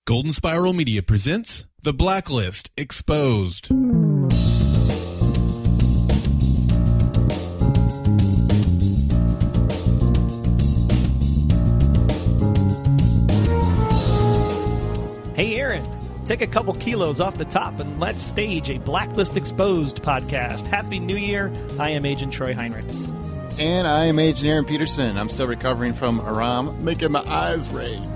Golden Spiral Media presents The Blacklist Exposed. Hey Aaron, take a couple kilos off the top and let's stage a Blacklist Exposed podcast. Happy New Year. I am Agent Troy Heinrichs. And I am Agent Aaron Peterson. I'm still recovering from Aram, making my eyes rain.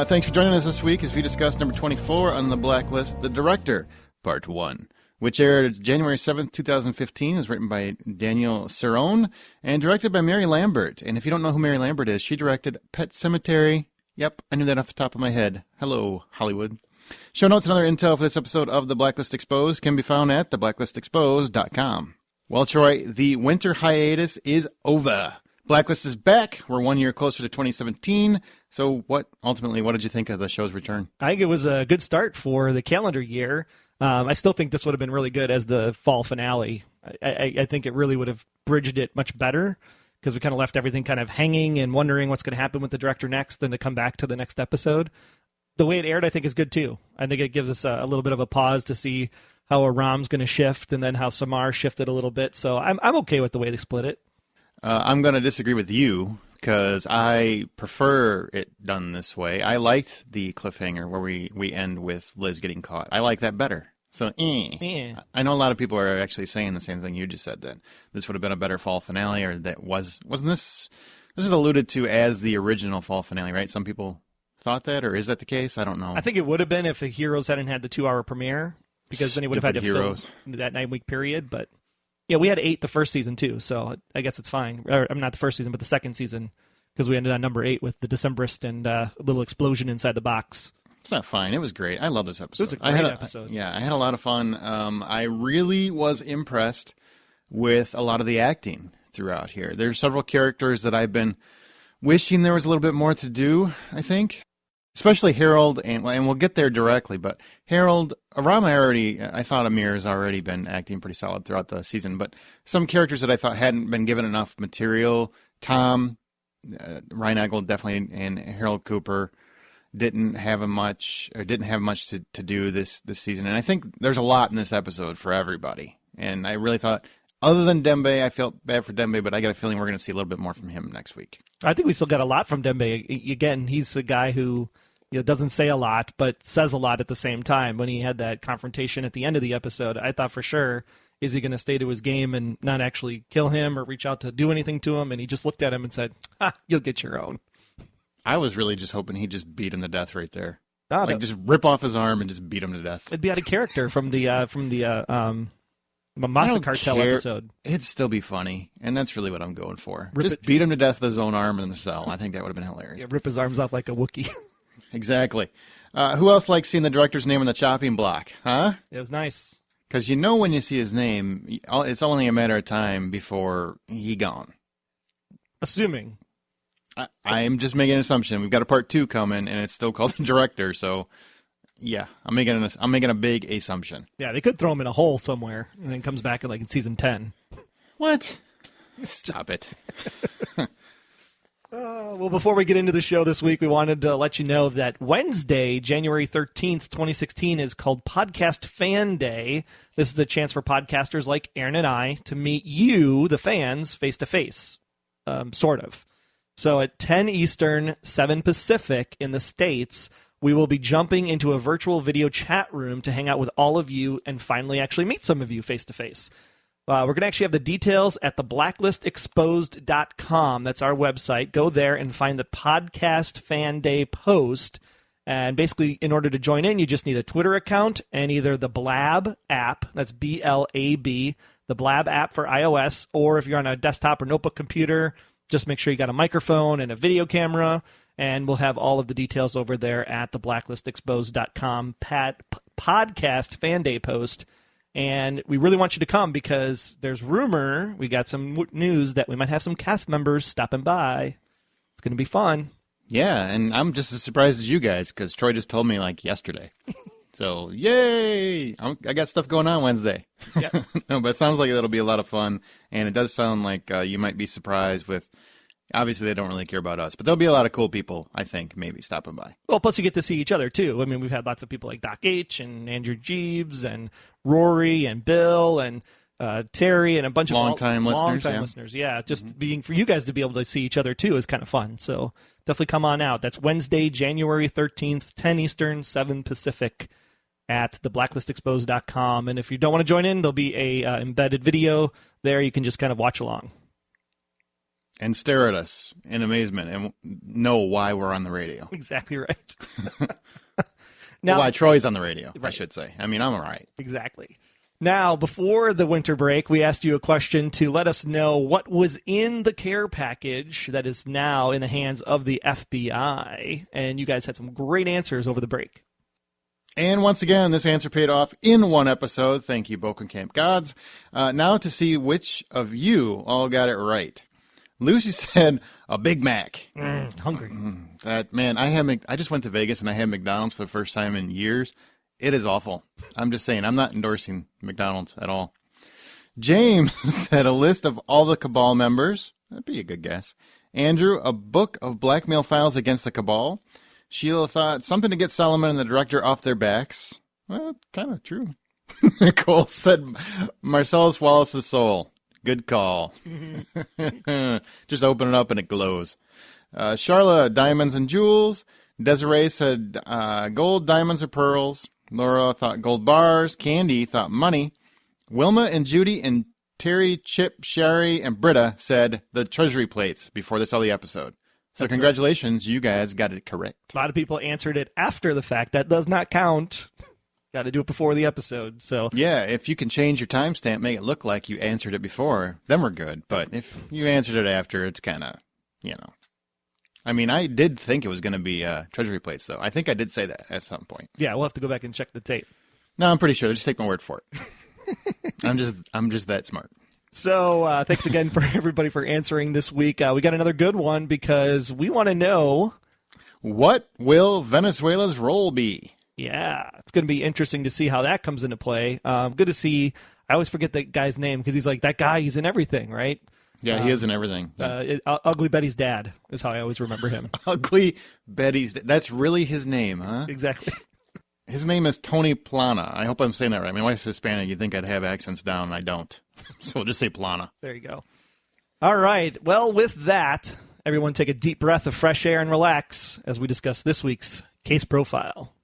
Thanks for joining us this week as we discuss number 24 on the Blacklist, The Director, Part 1, which aired January 7th, 2015. It was written by Daniel Cerrone and directed by Mary Lambert. And if you don't know who Mary Lambert is, she directed Pet Sematary. Yep, I knew that off the top of my head. Hello, Hollywood. Show notes and other intel for this episode of The Blacklist Exposed can be found at theblacklistexposed.com. Well, Troy, the winter hiatus is over. Blacklist is back. We're 1 year closer to 2017. So what did you think of the show's return? I think it was a good start for the calendar year. I still think this would have been really good as the fall finale. I think it really would have bridged it much better because we kind of left everything kind of hanging and wondering what's going to happen with the director next and to come back to the next episode. The way it aired, I think, is good too. I think it gives us a little bit of a pause to see how Aram's going to shift and then how Samar shifted a little bit. So I'm okay with the way they split it. I'm going to disagree with you because I prefer it done this way. I liked the cliffhanger where we end with Liz getting caught. I like that better. So, Yeah. I know a lot of people are actually saying the same thing you just said, that this would have been a better fall finale, or that wasn't this is alluded to as the original fall finale, right? Some people thought that, or is that the case? I don't know. I think it would have been if the Heroes hadn't had the 2-hour premiere, because then he would have had to film that 9-week period, but yeah, we had 8 the first season too, so I guess it's fine. Or, I'm not the first season, but the second season, because we ended on number 8 with the Decemberist and a little explosion inside the box. It's not fine. It was great. I love this episode. It was a great episode. I had a lot of fun. I really was impressed with a lot of the acting throughout here. There's several characters that I've been wishing there was a little bit more to do, I think. Especially Harold, and we'll get there directly, but Harold, I thought Amir has already been acting pretty solid throughout the season, but some characters that I thought hadn't been given enough material, Tom, Ryan Eggold definitely, and Harold Cooper didn't have much to do this season, and I think there's a lot in this episode for everybody, and I really thought, other than Dembe, I felt bad for Dembe, but I got a feeling we're going to see a little bit more from him next week. I think we still got a lot from Dembe. Again, he's a guy who doesn't say a lot, but says a lot at the same time. When he had that confrontation at the end of the episode, I thought for sure, is he going to stay to his game and not actually kill him or reach out to do anything to him? And he just looked at him and said, you'll get your own. I was really just hoping he'd just beat him to death right there. Just rip off his arm and just beat him to death. It'd be out of character from the Mamasa Cartel episode. It'd still be funny, and that's really what I'm going for. Beat him to death with his own arm in the cell. I think that would have been hilarious. Yeah, rip his arms off like a Wookiee. Exactly. Who else likes seeing the director's name on the chopping block, huh? It was nice. Because when you see his name, it's only a matter of time before he gone. Assuming. I'm just making an assumption. We've got a part 2 coming, and it's still called The Director, so yeah, I'm making a big assumption. Yeah, they could throw him in a hole somewhere, and then comes back in season 10. What? Stop it. Well, before we get into the show this week, we wanted to let you know that Wednesday, January 13th, 2016, is called Podcast Fan Day. This is a chance for podcasters like Aaron and I to meet you, the fans, face-to-face, sort of. So at 10 Eastern, 7 Pacific in the States, we will be jumping into a virtual video chat room to hang out with all of you and finally actually meet some of you face-to-face. We're going to actually have the details at theblacklistexposed.com. That's our website. Go there and find the Podcast Fan Day post. And basically, in order to join in, you just need a Twitter account and either the Blab app, that's B-L-A-B, the Blab app for iOS, or if you're on a desktop or notebook computer, just make sure you got a microphone and a video camera, and we'll have all of the details over there at theblacklistexposed.com podcast Fan Day post. And we really want you to come because there's rumor, we got some news that we might have some cast members stopping by. It's going to be fun. Yeah, and I'm just as surprised as you guys because Troy just told me yesterday. So, yay! I got stuff going on Wednesday. Yeah. No, but it sounds like it'll be a lot of fun, and it does sound like you might be surprised with Obviously, they don't really care about us, but there'll be a lot of cool people, I think, maybe stopping by. Well, plus you get to see each other, too. I mean, we've had lots of people like Doc H and Andrew Jeeves and Rory and Bill and Terry and a bunch of long-time listeners. Yeah, just being for you guys to be able to see each other, too, is kind of fun. So definitely come on out. That's Wednesday, January 13th, 10 Eastern, 7 Pacific at theblacklistexposed.com. And if you don't want to join in, there'll be a embedded video there. You can just kind of watch along. And stare at us in amazement and know why we're on the radio. Exactly right. Now, why Troy's on the radio, right. I should say. I mean, I'm all right. Exactly. Now, before the winter break, we asked you a question to let us know what was in the care package that is now in the hands of the FBI. And you guys had some great answers over the break. And once again, this answer paid off in one episode. Thank you, Bokenkamp Gods. Now to see which of you all got it right. Lucy said a Big Mac. Hungry. I just went to Vegas and I had McDonald's for the first time in years. It is awful. I'm just saying, I'm not endorsing McDonald's at all. James said a list of all the Cabal members. That'd be a good guess. Andrew, a book of blackmail files against the Cabal. Sheila thought something to get Solomon and the director off their backs. Well, kind of true. Nicole said Marcellus Wallace's soul. Good call. Just open it up and it glows. Charla, diamonds and jewels. Desiree said gold, diamonds, or pearls. Laura thought gold bars. Candy thought money. Wilma and Judy and Terry, Chip, Sherry, and Britta said the treasury plates before they saw the episode. So congratulations, you guys got it correct. A lot of people answered it after the fact. That does not count. Got to do it before the episode. So yeah, if you can change your timestamp, make it look like you answered it before, then we're good. But if you answered it after, it's kind of, I mean, I did think it was going to be treasury plates, though. I think I did say that at some point. Yeah, we'll have to go back and check the tape. No, I'm pretty sure. Just take my word for it. I'm just that smart. So thanks again for everybody for answering this week. We got another good one because we want to know, what will Venezuela's role be? Yeah, it's going to be interesting to see how that comes into play. Good to see. I always forget that guy's name because he's like, that guy, he's in everything, right? Yeah, he is in everything. Yeah. Ugly Betty's dad is how I always remember him. Ugly Betty's dad. That's really his name, huh? Exactly. His name is Tony Plana. I hope I'm saying that right. My wife's Hispanic. You'd think I'd have accents down, and I don't. So we'll just say Plana. There you go. All right. Well, with that, everyone take a deep breath of fresh air and relax as we discuss this week's case profile.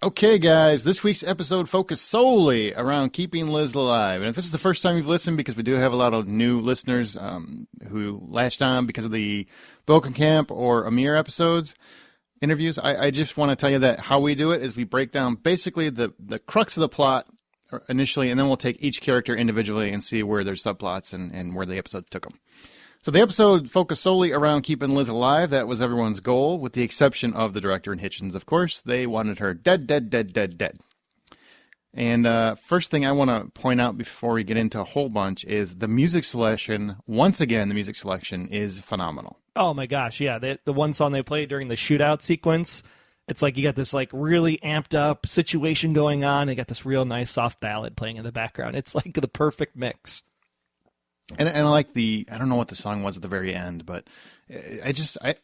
Okay, guys, this week's episode focused solely around keeping Liz alive. And if this is the first time you've listened, because we do have a lot of new listeners who latched on because of the Bokenkamp or Amir interviews, I just want to tell you that how we do it is we break down basically the crux of the plot initially, and then we'll take each character individually and see where their subplots and where the episode took them. So the episode focused solely around keeping Liz alive. That was everyone's goal, with the exception of the director and Hitchens, of course. They wanted her dead, dead, dead, dead, dead. And first thing I want to point out before we get into a whole bunch is the music selection. Once again, the music selection is phenomenal. Oh, my gosh, yeah. The one song they played during the shootout sequence, it's like you got this like really amped up situation going on. You got this real nice soft ballad playing in the background. It's like the perfect mix. And I like I don't know what the song was at the very end, but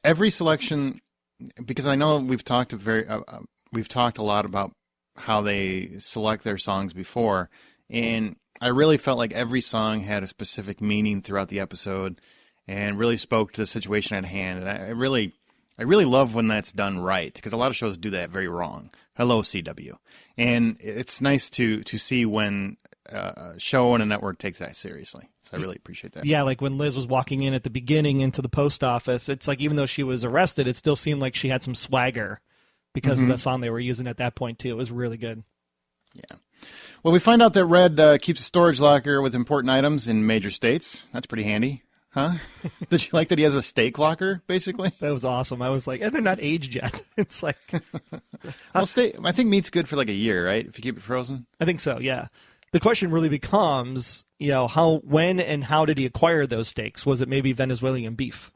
every selection, because I know we've talked a lot about how they select their songs before, and I really felt like every song had a specific meaning throughout the episode and really spoke to the situation at hand. And I really love when that's done right, because a lot of shows do that very wrong. Hello, CW. And it's nice to see when a show and a network takes that seriously. So I really appreciate that. Yeah, like when Liz was walking in at the beginning into the post office, it's like even though she was arrested, it still seemed like she had some swagger because of the song they were using at that point, too. It was really good. Yeah. Well, we find out that Red keeps a storage locker with important items in major states. That's pretty handy. Huh? Did you like that he has a steak locker, basically? That was awesome. I was like, and they're not aged yet. It's like... Well, I think meat's good for like a year, right? If you keep it frozen? I think so, yeah. The question really becomes, when and how did he acquire those steaks? Was it maybe Venezuelan beef?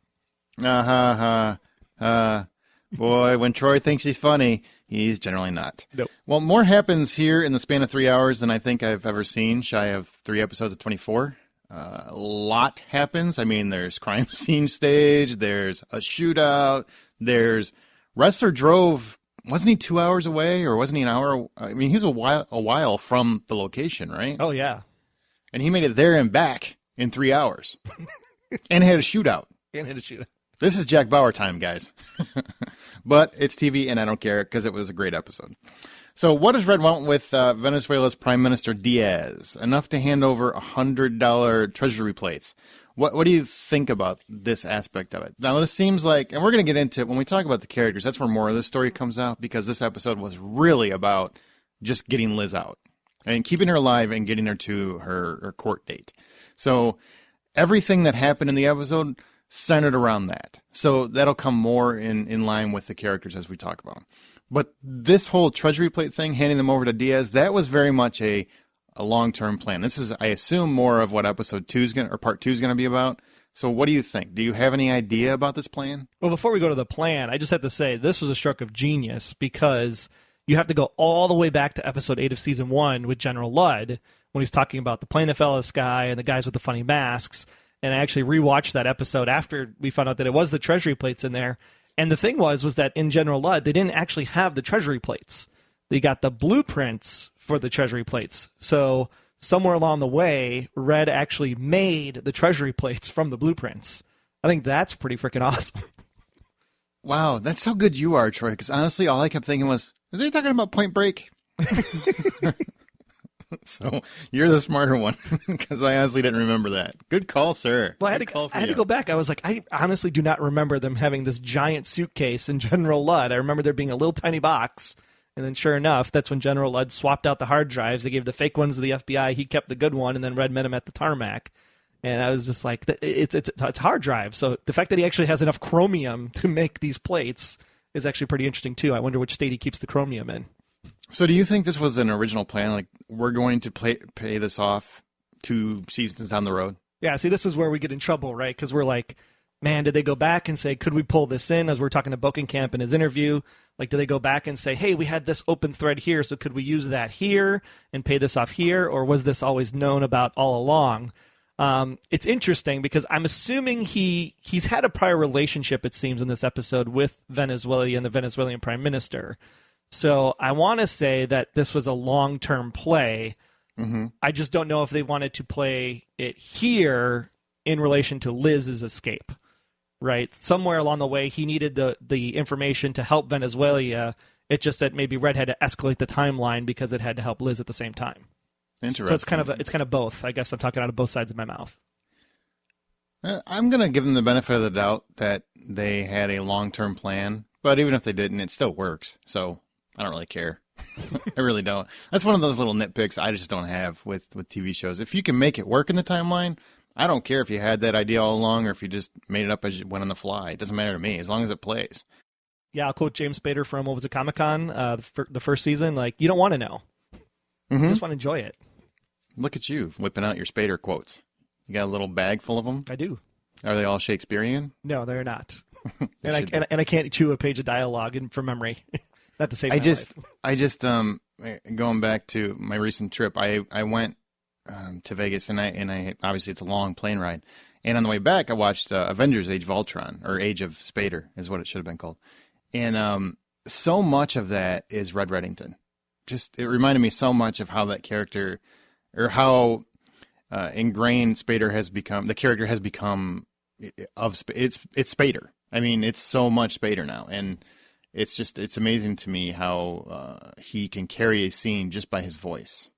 Boy, when Troy thinks he's funny, he's generally not. Nope. Well, more happens here in the span of 3 hours than I think I've ever seen, shy of 3 episodes of 24. A lot happens. I mean, there's crime scene stage, there's a shootout, there's wrestler drove, wasn't he 2 hours away or wasn't he an hour? I mean, he's a while from the location, right? Oh, yeah. And he made it there and back in 3 hours and had a shootout. This is Jack Bauer time, guys. But it's TV, and I don't care because it was a great episode. So what does Red want with Venezuela's Prime Minister Diaz? Enough to hand over $100 treasury plates. What do you think about this aspect of it? Now, this seems like, and we're going to get into it when we talk about the characters, that's where more of this story comes out, because this episode was really about just getting Liz out and keeping her alive and getting her to her court date. So everything that happened in the episode centered around that. So that'll come more in line with the characters as we talk about them. But this whole treasury plate thing, handing them over to Diaz, that was very much a long-term plan. This is, I assume, more of what episode 2 is going to, or part 2 is going to be about. So what do you think? Do you have any idea about this plan? Well, before we go to the plan, I just have to say this was a stroke of genius because you have to go all the way back to episode 8 of season 1 with General Ludd when he's talking about the plane that fell out of the sky and the guys with the funny masks. And I actually rewatched that episode after we found out that it was the treasury plates in there. And the thing was that in General Ludd, they didn't actually have the treasury plates. They got the blueprints for the treasury plates. So somewhere along the way, Red actually made the treasury plates from the blueprints. I think that's pretty freaking awesome. Wow, that's how good you are, Troy. Because honestly, all I kept thinking was, is he talking about Point Break? So you're the smarter one, because I honestly didn't remember that. Good call, sir. Well, I had to go back. I was like, I honestly do not remember them having this giant suitcase in General Ludd. I remember there being a little tiny box, and then sure enough, that's when General Ludd swapped out the hard drives. They gave the fake ones to the FBI. He kept the good one, and then Red met him at the tarmac. And I was just like, it's hard drive. So the fact that he actually has enough chromium to make these plates is actually pretty interesting, too. I wonder which state he keeps the chromium in. So do you think this was an original plan? Like, we're going to pay this off 2 seasons down the road? Yeah, see, this is where we get in trouble, right? Because we're like, man, did they go back and say, could we pull this in? As we're talking to Bokenkamp in his interview, like, do they go back and say, hey, we had this open thread here, so could we use that here and pay this off here? Or was this always known about all along? It's interesting because I'm assuming he's had a prior relationship, it seems, in this episode with Venezuela and the Venezuelan prime minister. So I want to say that this was a long-term play. Mm-hmm. I just don't know if they wanted to play it here in relation to Liz's escape, right? Somewhere along the way, he needed the information to help Venezuela. It's just that maybe Red had to escalate the timeline because it had to help Liz at the same time. Interesting. So it's kind of both. I guess I'm talking out of both sides of my mouth. I'm going to give them the benefit of the doubt that they had a long-term plan, but even if they didn't, it still works. So I don't really care. I really don't. That's one of those little nitpicks I just don't have with TV shows. If you can make it work in the timeline, I don't care if you had that idea all along or if you just made it up as you went on the fly. It doesn't matter to me as long as it plays. Yeah, I'll quote James Spader from, what was it, Comic-Con, the first season. Like, you don't want to know. Mm-hmm. You just want to enjoy it. Look at you whipping out your Spader quotes. You got a little bag full of them? I do. Are they all Shakespearean? No, they're not. and I can't chew a page of dialogue from memory. Not to save my life. Going back to my recent trip, I went to Vegas, and I obviously it's a long plane ride. And on the way back, I watched Avengers: Age of Ultron, or Age of Spader is what it should have been called. And so much of that is Red Reddington. Just it reminded me so much of how that character, or how ingrained Spader has become. The character has become it's Spader. I mean, it's so much Spader now, and it's amazing to me how he can carry a scene just by his voice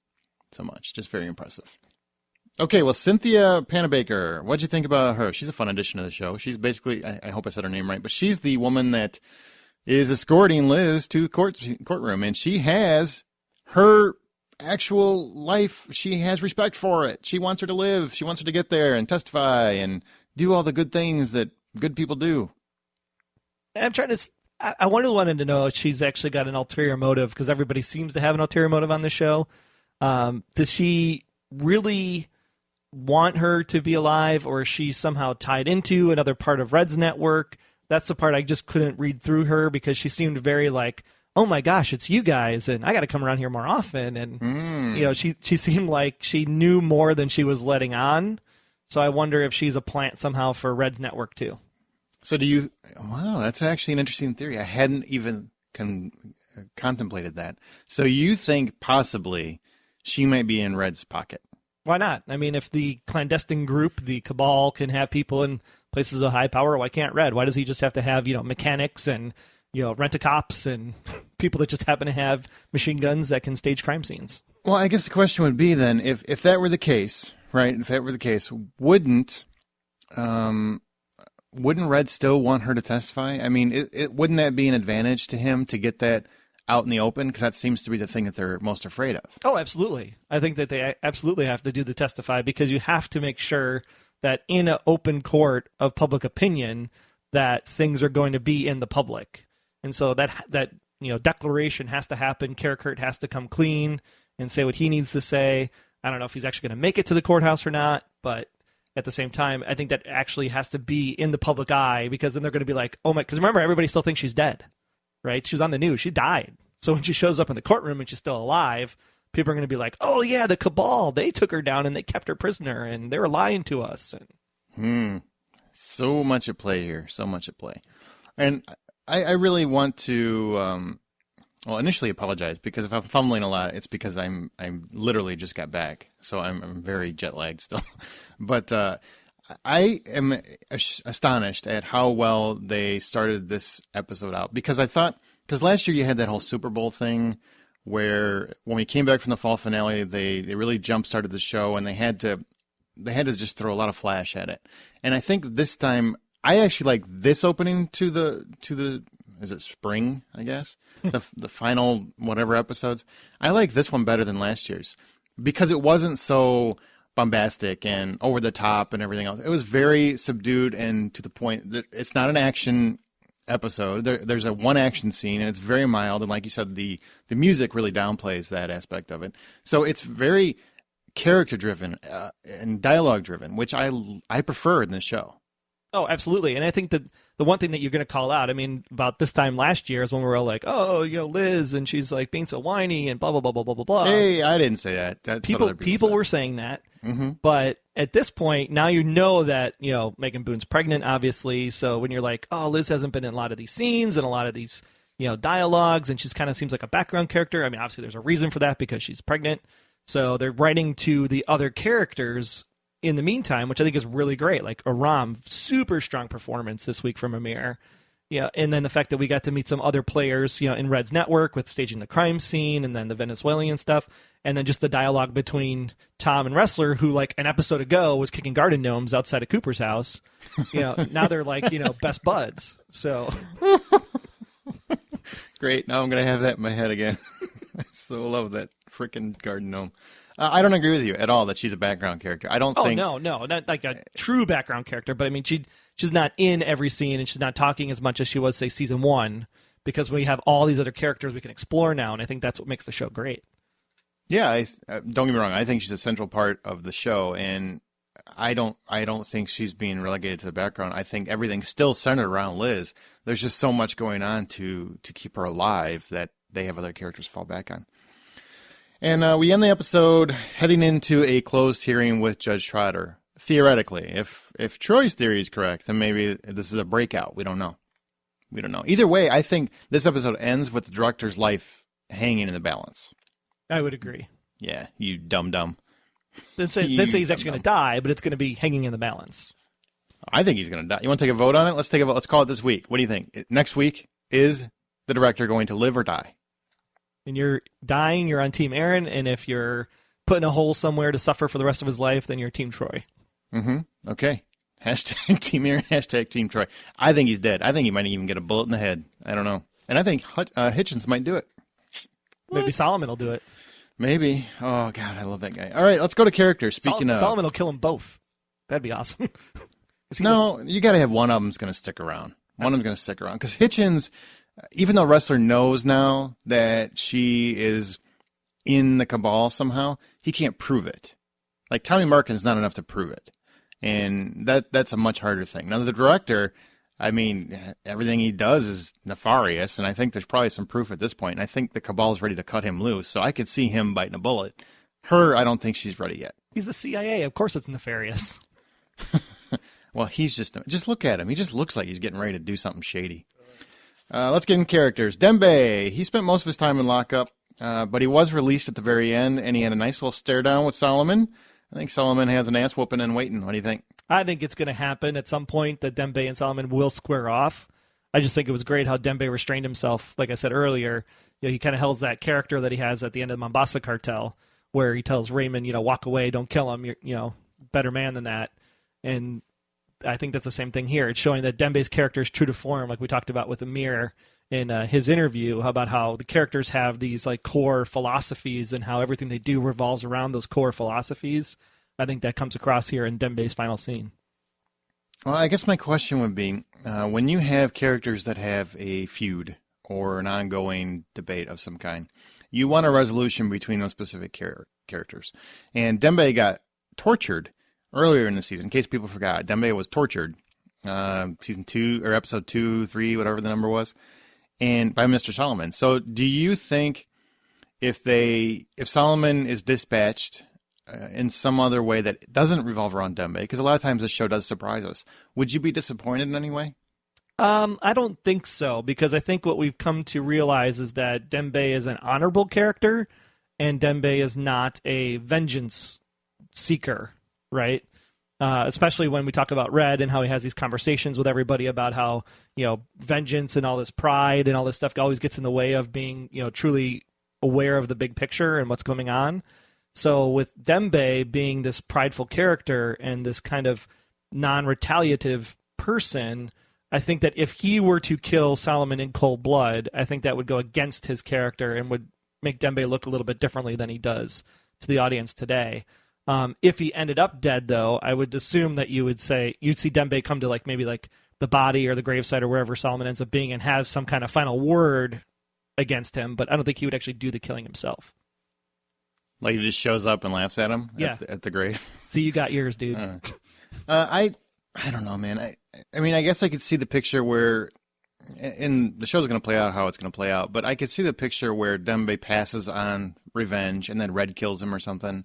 so much. Just very impressive. Okay, well, Cynthia Panabaker, what'd you think about her? She's a fun addition to the show. She's basically, I hope I said her name right, but she's the woman that is escorting Liz to the courtroom, and she has her actual life. She has respect for it. She wants her to live. She wants her to get there and testify and do all the good things that good people do. I'm trying to... I wanted to know if she's actually got an ulterior motive, because everybody seems to have an ulterior motive on this show. Does she really want her to be alive, or is she somehow tied into another part of Red's network? That's the part I just couldn't read through her, because she seemed very like, oh my gosh, it's you guys, and I got to come around here more often. And she seemed like she knew more than she was letting on. So I wonder if she's a plant somehow for Red's network too. So wow, that's actually an interesting theory. I hadn't even contemplated that. So you think possibly she might be in Red's pocket? Why not? I mean, if the clandestine group, the Cabal, can have people in places of high power, why can't Red? Why does he just have to have, mechanics and, rent-a-cops and people that just happen to have machine guns that can stage crime scenes? Well, I guess the question would be then, if that were the case, right, if that were the case, wouldn't Red still want her to testify? I mean, wouldn't that be an advantage to him to get that out in the open? Because that seems to be the thing that they're most afraid of. Oh, absolutely. I think that they absolutely have to do the testify, because you have to make sure that in an open court of public opinion that things are going to be in the public. And so that declaration has to happen. Kurt has to come clean and say what he needs to say. I don't know if he's actually going to make it to the courthouse or not, but at the same time, I think that actually has to be in the public eye, because then they're going to be like, oh my, because remember, everybody still thinks she's dead, right? She was on the news. She died. So when she shows up in the courtroom and she's still alive, people are going to be like, oh yeah, the Cabal, they took her down and they kept her prisoner and they were lying to us. So much at play here. So much at play. And I really want to, initially apologize, because if I'm fumbling a lot, it's because I'm literally just got back. So I'm very jet lagged still. But I am astonished at how well they started this episode out, because last year you had that whole Super Bowl thing where when we came back from the fall finale, they really jump-started the show, and they had to just throw a lot of flash at it. And I think this time, I actually like this opening to the is it spring, I guess? the final whatever episodes. I like this one better than last year's, because it wasn't so bombastic and over the top and everything else. It was very subdued and to the point. That it's not an action episode. There's one action scene, and it's very mild, and like you said, the music really downplays that aspect of it. So it's very character driven and dialogue driven, which I prefer in this show. Oh, absolutely. And I think that the one thing that you're going to call out, I mean, about this time last year is when we were all like, oh, Liz, and she's like being so whiny and blah, blah, blah, blah, blah, blah, blah. Hey, I didn't say that. People were saying that. Mm-hmm. But at this point, now you know that, Megan Boone's pregnant, obviously. So when you're like, oh, Liz hasn't been in a lot of these scenes and a lot of these, dialogues, and she's kind of seems like a background character. I mean, obviously there's a reason for that, because she's pregnant. So they're writing to the other characters in the meantime, which I think is really great. Like Aram, super strong performance this week from Amir. Yeah, and then the fact that we got to meet some other players, in Red's network with staging the crime scene and then the Venezuelan stuff, and then just the dialogue between Tom and Wrestler, who like an episode ago was kicking garden gnomes outside of Cooper's house. Now they're like, best buds. So great. Now I'm going to have that in my head again. I so love that freaking garden gnome. I don't agree with you at all that she's a background character. I don't think... Oh, no, not like a true background character, but I mean, she's not in every scene, and she's not talking as much as she was, say, season 1, because we have all these other characters we can explore now, and I think that's what makes the show great. Yeah, don't get me wrong. I think she's a central part of the show, and I don't think she's being relegated to the background. I think everything's still centered around Liz. There's just so much going on to keep her alive that they have other characters to fall back on. And we end the episode heading into a closed hearing with Judge Trotter. Theoretically, if Troy's theory is correct, then maybe this is a breakout. We don't know. Either way, I think this episode ends with the director's life hanging in the balance. I would agree. Yeah, you dumb. Then say he's actually going to die, but it's going to be hanging in the balance. I think he's going to die. You want to take a vote on it? Let's take a vote. Let's call it this week. What do you think? Next week, is the director going to live or die? And you're dying, you're on Team Aaron, and if you're put in a hole somewhere to suffer for the rest of his life, then you're Team Troy. Mm-hmm. Okay. Hashtag Team Aaron, hashtag Team Troy. I think he's dead. I think he might even get a bullet in the head. I don't know. And I think Hitchens might do it. Maybe Solomon will do it. Maybe. Oh, God, I love that guy. All right, let's go to characters. Speaking of... Solomon will kill them both. That'd be awesome. No, you got to have one of them's going to stick around. One of them's going to stick around. Because Hitchens... Even though Wrestler knows now that she is in the Cabal somehow, he can't prove it. Like, Tommy Markin's not enough to prove it. And that's a much harder thing. Now, the director, I mean, everything he does is nefarious, and I think there's probably some proof at this point. And I think the Cabal's ready to cut him loose, so I could see him biting a bullet. Her, I don't think she's ready yet. He's the CIA. Of course it's nefarious. Well, he's just look at him. He just looks like he's getting ready to do something shady. Let's get in characters. Dembe, he spent most of his time in lockup, but he was released at the very end, and he had a nice little stare down with Solomon. I think Solomon has an ass whooping and waiting. What do you think? I think it's going to happen at some point that Dembe and Solomon will square off. I just think it was great how Dembe restrained himself. Like I said earlier, he kind of held that character that he has at the end of the Mombasa cartel, where he tells Raymond, walk away, don't kill him. You're, better man than that. And I think that's the same thing here. It's showing that Dembe's character is true to form, like we talked about with Amir in his interview, about how the characters have these like core philosophies and how everything they do revolves around those core philosophies. I think that comes across here in Dembe's final scene. Well, I guess my question would be, when you have characters that have a feud or an ongoing debate of some kind, you want a resolution between those specific characters. And Dembe got tortured earlier in the season. In case people forgot, Dembe was tortured, season 2 or episode 2, 3, whatever the number was, and by Mr. Solomon. So, do you think if Solomon is dispatched in some other way that doesn't revolve around Dembe, because a lot of times this show does surprise us, would you be disappointed in any way? I don't think so, because I think what we've come to realize is that Dembe is an honorable character, and Dembe is not a vengeance seeker, right? Especially when we talk about Red and how he has these conversations with everybody about how, vengeance and all this pride and all this stuff always gets in the way of being, truly aware of the big picture and what's going on. So with Dembe being this prideful character and this kind of non-retaliative person, I think that if he were to kill Solomon in cold blood, I think that would go against his character and would make Dembe look a little bit differently than he does to the audience today. If he ended up dead, though, I would assume that you'd see Dembe come to maybe the body or the gravesite or wherever Solomon ends up being and has some kind of final word against him, but I don't think he would actually do the killing himself. Like he just shows up and laughs at him at the grave? See, you got yours, dude. I don't know, man. I mean, I guess I could see the picture where, and the show's going to play out how it's going to play out, but I could see the picture where Dembe passes on revenge and then Red kills him or something,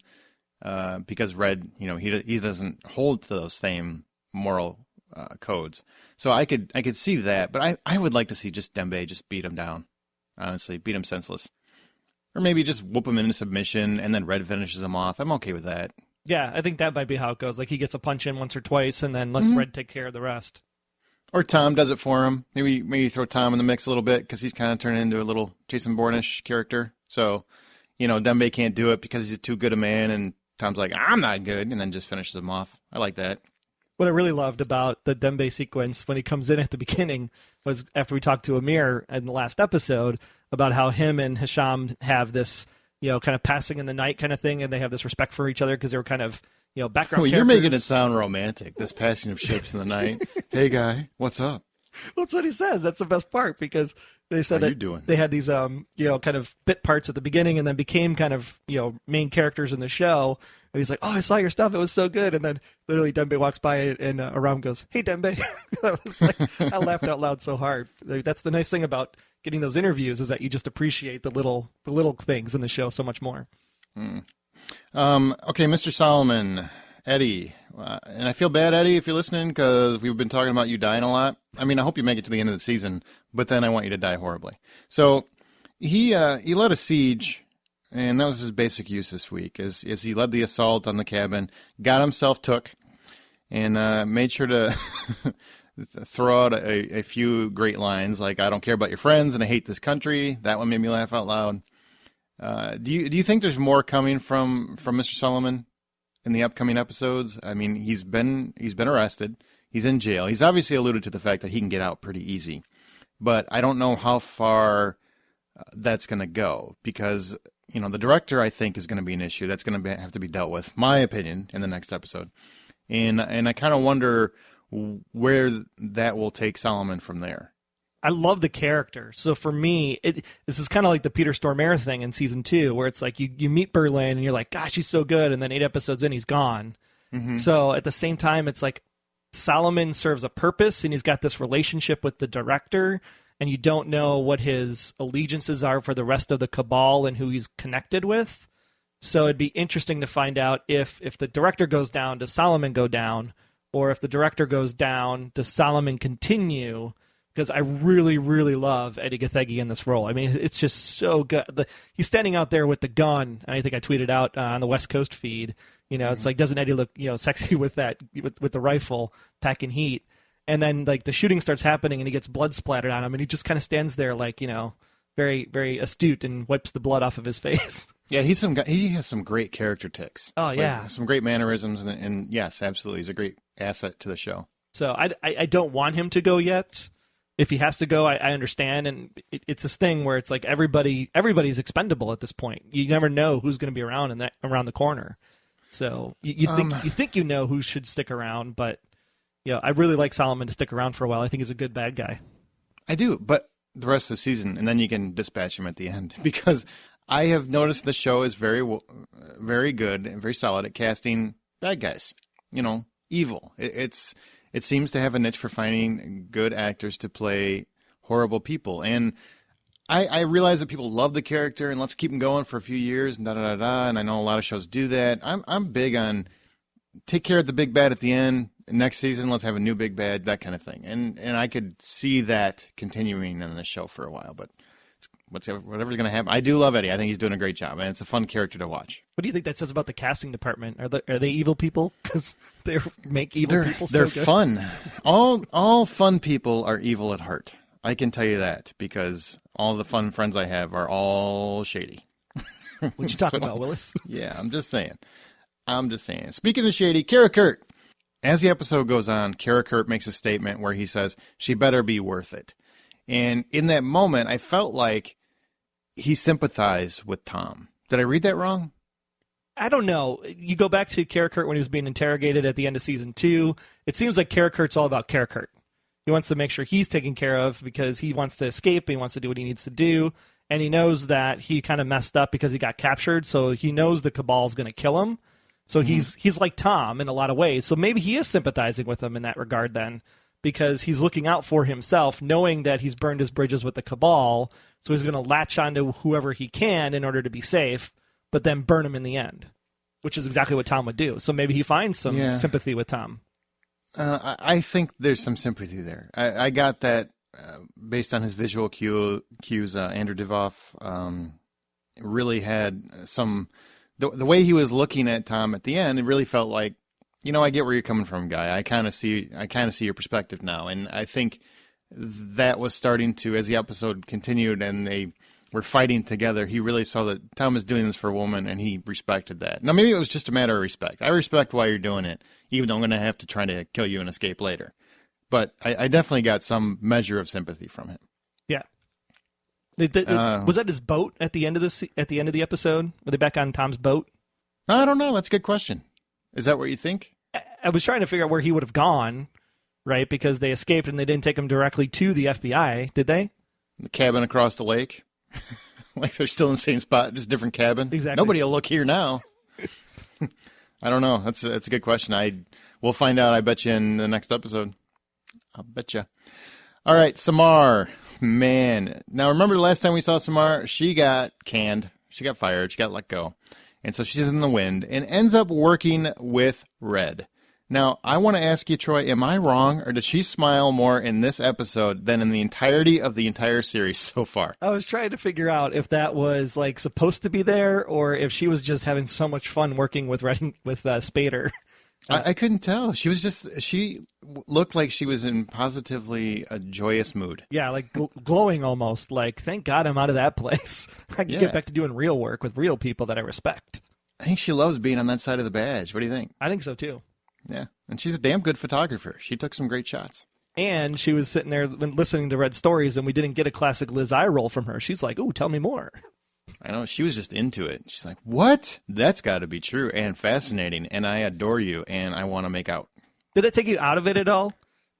because Red, he doesn't hold to those same moral codes. So I could see that, but I would like to see just Dembe just beat him down, honestly, beat him senseless. Or maybe just whoop him into submission and then Red finishes him off. I'm okay with that. Yeah, I think that might be how it goes. Like he gets a punch in once or twice and then lets Red take care of the rest. Or Tom does it for him. Maybe throw Tom in the mix a little bit because he's kind of turning into a little Jason Bourne-ish character. So, Dembe can't do it because he's too good a man, and Tom's like, I'm not good, and then just finishes him off. I like that. What I really loved about the Dembe sequence when he comes in at the beginning was after we talked to Amir in the last episode about how him and Hisham have this, kind of passing in the night kind of thing, and they have this respect for each other because they were kind of, background characters. You're making it sound romantic, this passing of ships in the night. Hey, guy, what's up? Well, that's what he says. That's the best part because they said How that you doing? They had these, kind of bit parts at the beginning and then became kind of, main characters in the show. And he's like, oh, I saw your stuff. It was so good. And then literally Dembe walks by and Aram goes, hey, Dembe. I laughed out loud so hard. That's the nice thing about getting those interviews is that you just appreciate the little things in the show so much more. Okay, Mr. Solomon, Eddie. And I feel bad, Eddie, if you're listening, because we've been talking about you dying a lot. I mean, I hope you make it to the end of the season, but then I want you to die horribly. So he led a siege, and that was his basic use this week, is he led the assault on the cabin, got himself took, and made sure to throw out a few great lines like, I don't care about your friends, and I hate this country. That one made me laugh out loud. Do you think there's more coming from Mr. Solomon in the upcoming episodes? I mean, he's been arrested. He's in jail. He's obviously alluded to the fact that he can get out pretty easy. But I don't know how far that's going to go because, the director, I think, is going to be an issue. That's going to have to be dealt with, my opinion, in the next episode. And I kind of wonder where that will take Solomon from there. I love the character. So for me, this is kind of like the Peter Stormare thing in season 2, where it's like you meet Berlin and you're like, gosh, he's so good. And then 8 episodes in, he's gone. Mm-hmm. So at the same time, it's like Solomon serves a purpose, and he's got this relationship with the director, and you don't know what his allegiances are for the rest of the cabal and who he's connected with. So it'd be interesting to find out if the director goes down, does Solomon go down? Or if the director goes down, does Solomon continue? Because I really, really love Eddie Gathegi in this role. I mean, it's just so good. He's standing out there with the gun, and I think I tweeted out on the West Coast feed. It's like, doesn't Eddie look, sexy with that, with the rifle, packing heat? And then, like, the shooting starts happening, and he gets blood splattered on him, and he just kind of stands there, like, very, very astute, and wipes the blood off of his face. Yeah, he has some great character tics. Oh, yeah. Like, some great mannerisms, and yes, absolutely, he's a great asset to the show. So I don't want him to go yet. If he has to go, I understand, and it's this thing where it's like everybody's expendable at this point. You never know who's going to be around around the corner. So you think who should stick around, but I really like Solomon to stick around for a while. I think he's a good bad guy. I do, but the rest of the season, and then you can dispatch him at the end, because I have noticed the show is very, very good and very solid at casting bad guys. Evil. It seems to have a niche for finding good actors to play horrible people, and I realize that people love the character and let's keep him going for a few years and da-da-da-da, and I know a lot of shows do that. I'm big on take care of the big bad at the end. Next season, let's have a new big bad, that kind of thing. And I could see that continuing in the show for a while, but whatever's going to happen. I do love Eddie. I think he's doing a great job, and it's a fun character to watch. What do you think that says about the casting department? Are they evil people? Because they make evil people so they're good. Fun. All fun people are evil at heart. I can tell you that, because all the fun friends I have are all shady. What you talking about, Willis? Yeah, I'm just saying. Speaking of shady, Kara Kurt. As the episode goes on, Kara Kurt makes a statement where he says, she better be worth it. And in that moment, I felt like he sympathized with Tom. Did I read that wrong? I don't know. You go back to Kara Kurt when he was being interrogated at the end of season 2. It seems like Kara Kurt's all about Kara Kurt. He wants to make sure he's taken care of because he wants to escape. He wants to do what he needs to do. And he knows that he kind of messed up because he got captured. So he knows the Cabal's going to kill him. So he's like Tom in a lot of ways. So maybe he is sympathizing with him in that regard then, because he's looking out for himself, knowing that he's burned his bridges with the Cabal. So he's going to latch onto whoever he can in order to be safe, but then burn him in the end, which is exactly what Tom would do. So maybe he finds some sympathy with Tom. I think there's some sympathy there. I got that based on his visual cues. Andrew Divoff really had some... The way he was looking at Tom at the end, it really felt like, I get where you're coming from, guy. I kind of see your perspective now. And I think that was starting to, as the episode continued and they were fighting together, he really saw that Tom is doing this for a woman, and he respected that. Now, maybe it was just a matter of respect. I respect why you're doing it, even though I'm going to have to try to kill you and escape later. But I definitely got some measure of sympathy from him. Yeah. Was that his boat at the end of the episode? Were they back on Tom's boat? I don't know. That's a good question. Is that what you think? I was trying to figure out where he would have gone, right? Because they escaped and they didn't take him directly to the FBI, did they? The cabin across the lake. Like they're still in the same spot, just different cabin. Exactly. Nobody will look here now. I don't know. That's a good question. We'll find out, I bet you, in the next episode. I'll bet you. All right, Samar. Man. Now, remember the last time we saw Samar? She got canned. She got fired. She got let go. And so she's in the wind and ends up working with Red. Now, I want to ask you, Troy, am I wrong, or did she smile more in this episode than in the entirety of the entire series so far? I was trying to figure out if that was like supposed to be there, or if she was just having so much fun working with Spader. I couldn't tell. She looked like she was in positively a joyous mood. Yeah, like glowing almost. Like, thank God I'm out of that place. I can get back to doing real work with real people that I respect. I think she loves being on that side of the badge. What do you think? I think so, too. Yeah, and she's a damn good photographer. She took some great shots. And she was sitting there listening to Red stories, and we didn't get a classic Liz eye roll from her. She's like, ooh, tell me more. I know. She was just into it. She's like, what? That's got to be true and fascinating, and I adore you, and I want to make out. Did that take you out of it at all?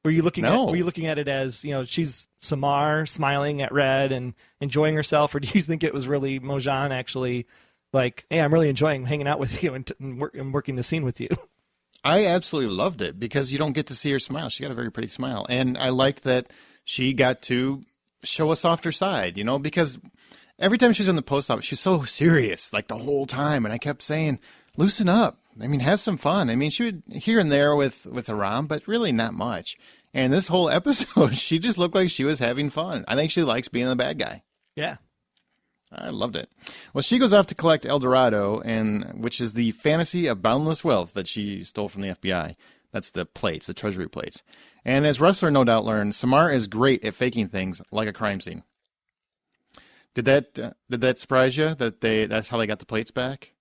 Were you looking at it as, she's Samar smiling at Red and enjoying herself, or do you think it was really Mojan actually like, hey, I'm really enjoying hanging out with you and working the scene with you? I absolutely loved it because you don't get to see her smile. She got a very pretty smile. And I liked that she got to show a softer side, because every time she was in the post office, she's so serious, like the whole time. And I kept saying, loosen up. I mean, have some fun. I mean, she would here and there with Aram, but really not much. And this whole episode, she just looked like she was having fun. I think she likes being the bad guy. Yeah. I loved it. Well, she goes off to collect El Dorado, which is the fantasy of boundless wealth that she stole from the FBI. That's the plates, the treasury plates. And as Rustler no doubt learned, Samar is great at faking things like a crime scene. Did that surprise you that's how they got the plates back?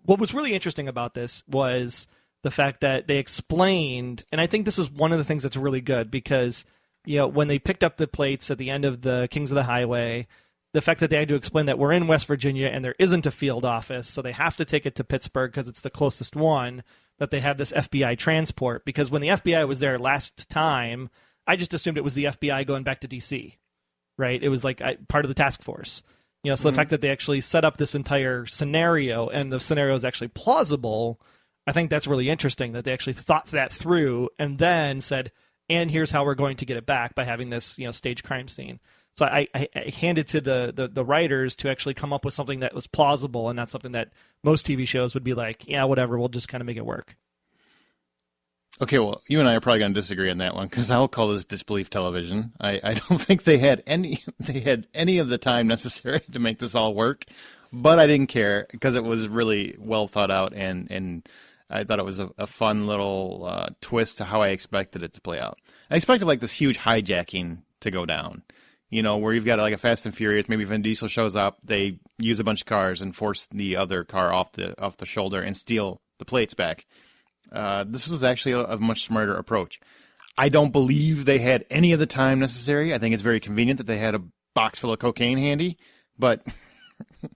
What was really interesting about this was the fact that they explained, and I think this is one of the things that's really good because, when they picked up the plates at the end of the Kings of the Highway, the fact that they had to explain that we're in West Virginia and there isn't a field office, so they have to take it to Pittsburgh because it's the closest one, that they have this FBI transport. Because when the FBI was there last time, I just assumed it was the FBI going back to D.C., right? It was like part of the task force. So the fact that they actually set up this entire scenario and the scenario is actually plausible, I think that's really interesting that they actually thought that through and then said, and here's how we're going to get it back by having this, stage crime scene. So I handed to the writers to actually come up with something that was plausible and not something that most TV shows would be like, yeah, whatever, we'll just kind of make it work. Okay, well, you and I are probably going to disagree on that one because I'll call this disbelief television. I don't think they had any of the time necessary to make this all work, but I didn't care because it was really well thought out and I thought it was a fun little twist to how I expected it to play out. I expected like this huge hijacking to go down. Where you've got like a Fast and Furious, maybe Vin Diesel shows up, they use a bunch of cars and force the other car off the shoulder and steal the plates back. This was actually a much smarter approach. I don't believe they had any of the time necessary. I think it's very convenient that they had a box full of cocaine handy, but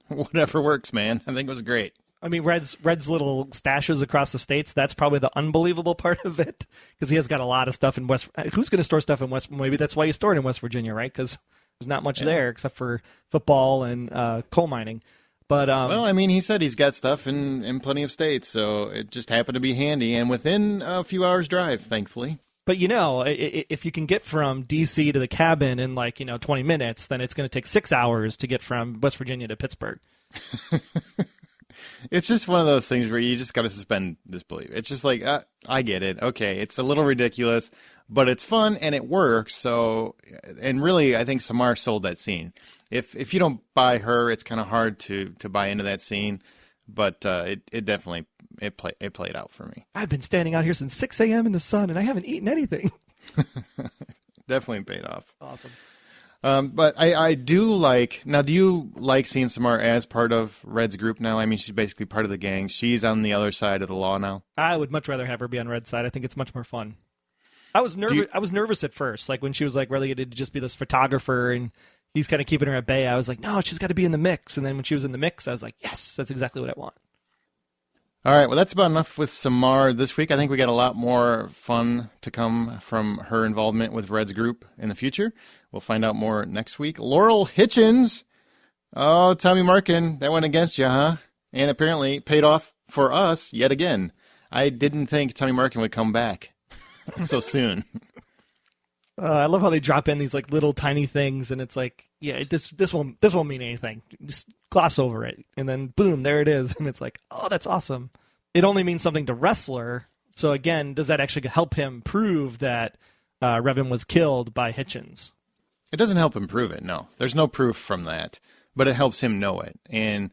whatever works, man. I think it was great. I mean, Red's little stashes across the states, that's probably the unbelievable part of it, because he has got a lot of stuff in West. Who's going to store stuff in West? Maybe that's why he stored in West Virginia, right? Because there's not much there except for football and coal mining. But well, I mean, he said he's got stuff in plenty of states, so it just happened to be handy and within a few hours' drive, thankfully. But, if you can get from D.C. to the cabin in 20 minutes, then it's going to take 6 hours to get from West Virginia to Pittsburgh. It's just one of those things where you just got to suspend disbelief. It's just like, I get it. Okay, it's a little ridiculous, but it's fun and it works. So, and really, I think Samar sold that scene. If you don't buy her, it's kind of hard to buy into that scene. But it definitely played out for me. I've been standing out here since 6 a.m. in the sun, and I haven't eaten anything. Definitely paid off. Awesome. But I do like, now do you like seeing Samar as part of Red's group now? I mean, she's basically part of the gang. She's on the other side of the law now. I would much rather have her be on Red's side. I think it's much more fun. I was nervous. I was nervous at first, like when she was like relegated to just be this photographer and he's kind of keeping her at bay. I was like, no, she's got to be in the mix. And then when she was in the mix, I was like, yes, that's exactly what I want. All right, well, that's about enough with Samar this week. I think we got a lot more fun to come from her involvement with Red's group in the future. We'll find out more next week. Laurel Hitchens. Oh, Tommy Markin, that went against you, huh? And apparently paid off for us yet again. I didn't think Tommy Markin would come back so soon. I love how they drop in these like little tiny things, and it's like, yeah, this won't mean anything. Just gloss over it, and then boom, there it is, and it's like, oh, that's awesome. It only means something to Wrestler. So again, does that actually help him prove that Revan was killed by Hitchens? It doesn't help him prove it. No, there's no proof from that, but it helps him know it. And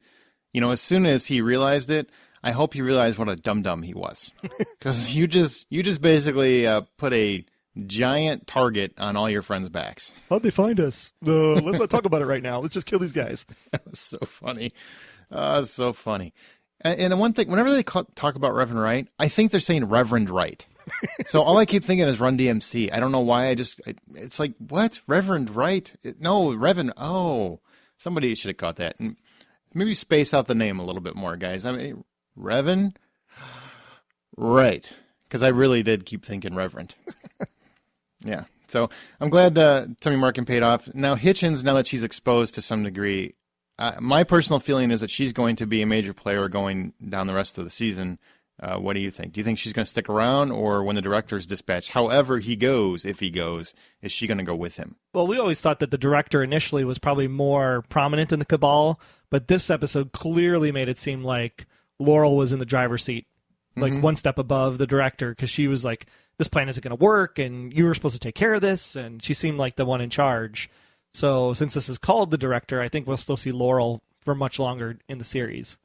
as soon as he realized it, I hope he realized what a dum-dum he was, because you just basically put a giant target on all your friends' backs. How'd they find us? Let's not talk about it right now. Let's just kill these guys. That was so funny. So funny. And the one thing, whenever they talk about Reverend Wright, I think they're saying Reverend Wright. So all I keep thinking is Run DMC. I don't know why. It's like, what? Reverend Wright? No, Reverend. Oh, somebody should have caught that. And maybe space out the name a little bit more, guys. I mean, Revan? Right. Because I really did keep thinking Reverend. Yeah. So I'm glad Tommy Markin paid off. Now, Hitchens, now that she's exposed to some degree, my personal feeling is that she's going to be a major player going down the rest of the season. What do you think? Do you think she's going to stick around, or when the director's dispatched, however he goes, if he goes, is she going to go with him? Well, we always thought that the director initially was probably more prominent in the cabal, but this episode clearly made it seem like Laurel was in the driver's seat, like one step above the director, because she was like, this plan isn't going to work, and you were supposed to take care of this, and she seemed like the one in charge. So since this is called the director, I think we'll still see Laurel for much longer in the series.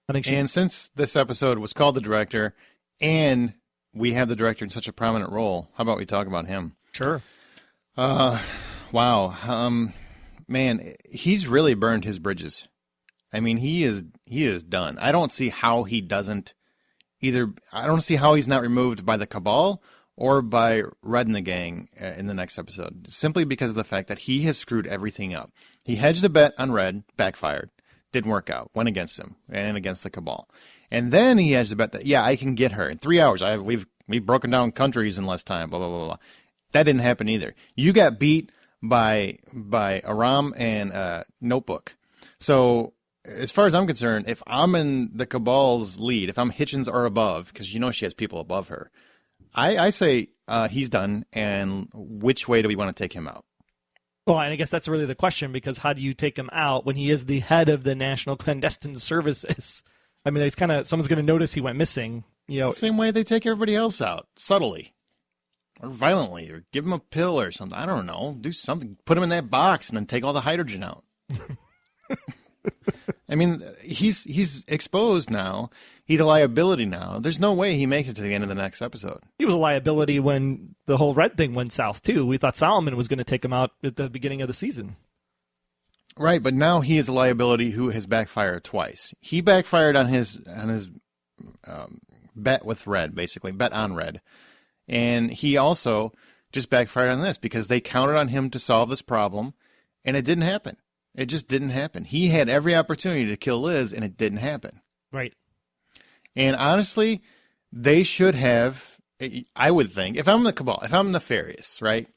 I think And since this episode was called the director, and we have the director in such a prominent role, how about we talk about him? Sure. Wow. Man, he's really burned his bridges. I mean, he is done. I don't see how he doesn't either. I don't see how he's not removed by the cabal or by Red and the gang in the next episode, simply because of the fact that he has screwed everything up. He hedged a bet on Red, backfired. Didn't work out. Went against him and against the cabal. And then he hedged the bet that, I can get her in 3 hours. We've broken down countries in less time, blah, blah, blah, blah. That didn't happen either. You got beat by Aram and Notebook. So as far as I'm concerned, if I'm in the cabal's lead, if I'm Hitchens or above, because she has people above her, I say he's done, and which way do we want to take him out? Well, and I guess that's really the question, because how do you take him out when he is the head of the National Clandestine Services? I mean, it's kind of, someone's going to notice he went missing. The same way they take everybody else out, subtly or violently, or give him a pill or something. I don't know. Do something. Put him in that box and then take all the hydrogen out. I mean, he's exposed now. He's a liability now. There's no way he makes it to the end of the next episode. He was a liability when the whole Red thing went south, too. We thought Solomon was going to take him out at the beginning of the season. Right, but now he is a liability who has backfired twice. He backfired on his bet with Red, basically, bet on Red. And he also just backfired on this because they counted on him to solve this problem, and it didn't happen. It just didn't happen. He had every opportunity to kill Liz, and it didn't happen. Right. And honestly, they should have, I would think, if I'm the cabal, if I'm nefarious, right?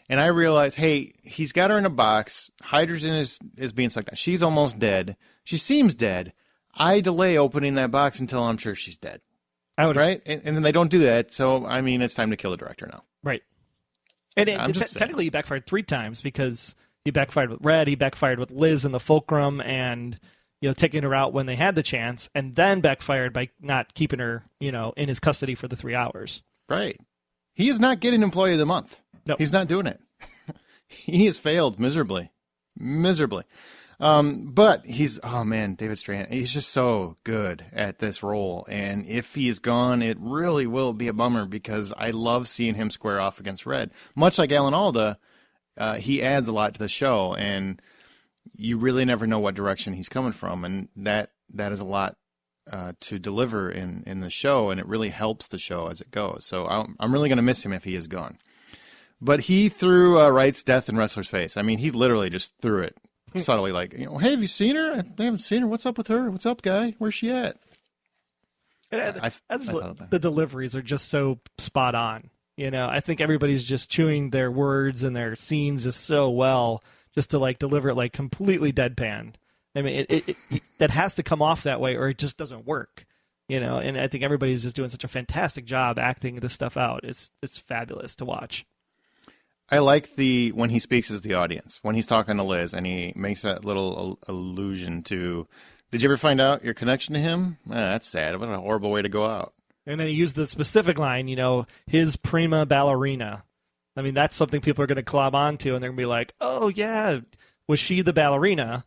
And I realize, hey, he's got her in a box. Hydrogen is being sucked out. She's almost dead. She seems dead. I delay opening that box until I'm sure she's dead. I would. Right? And then they don't do that. So, I mean, it's time to kill the director now. Right. And technically he backfired 3 times, because he backfired with Red, he backfired with Liz in the Fulcrum, and taking her out when they had the chance, and then backfired by not keeping her, in his custody for the 3 hours. Right. He is not getting Employee of the Month. No. He's not doing it. He has failed miserably. But David Strahan, he's just so good at this role. And if he is gone, it really will be a bummer, because I love seeing him square off against Red. Much like Alan Alda, he adds a lot to the show, and you really never know what direction he's coming from. And that is a lot to deliver in the show, and it really helps the show as it goes. So I'm really going to miss him if he is gone. But he threw Wright's death in Wrestler's face. I mean, he literally just threw it subtly, like, hey, have you seen her? I haven't seen her. What's up with her? What's up, guy? Where's she at? The deliveries are just so spot on. I think everybody's just chewing their words and their scenes just so well, just to deliver it completely deadpan. I mean, it that has to come off that way, or it just doesn't work. And I think everybody's just doing such a fantastic job acting this stuff out. It's fabulous to watch. I like when he speaks as the audience, when he's talking to Liz, and he makes that little allusion to, did you ever find out your connection to him? That's sad. What a horrible way to go out. And then he used the specific line, his prima ballerina. I mean, that's something people are going to club onto, and they're going to be like, oh, yeah, was she the ballerina?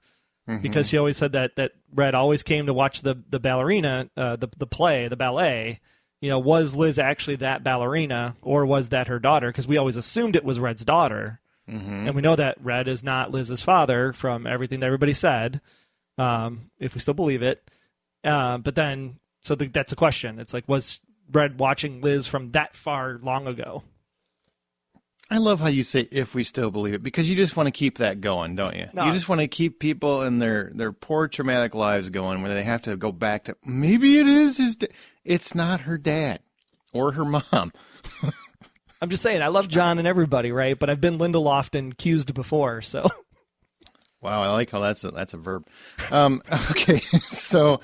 Mm-hmm. Because she always said that Red always came to watch the ballerina, the play, the ballet. Was Liz actually that ballerina, or was that her daughter? Because we always assumed it was Red's daughter. Mm-hmm. And we know that Red is not Liz's father from everything that everybody said, if we still believe it. But then, that's a question. It's like, was Red watching Liz from that far long ago? I love how you say, if we still believe it, because you just want to keep that going, don't you? No. You just want to keep people in their poor traumatic lives going, where they have to go back to, maybe it is his dad. It's not her dad or her mom. I'm just saying, I love John and everybody, right? But I've been Lindelof and accused before, so. Wow, I like how that's a verb. Okay, so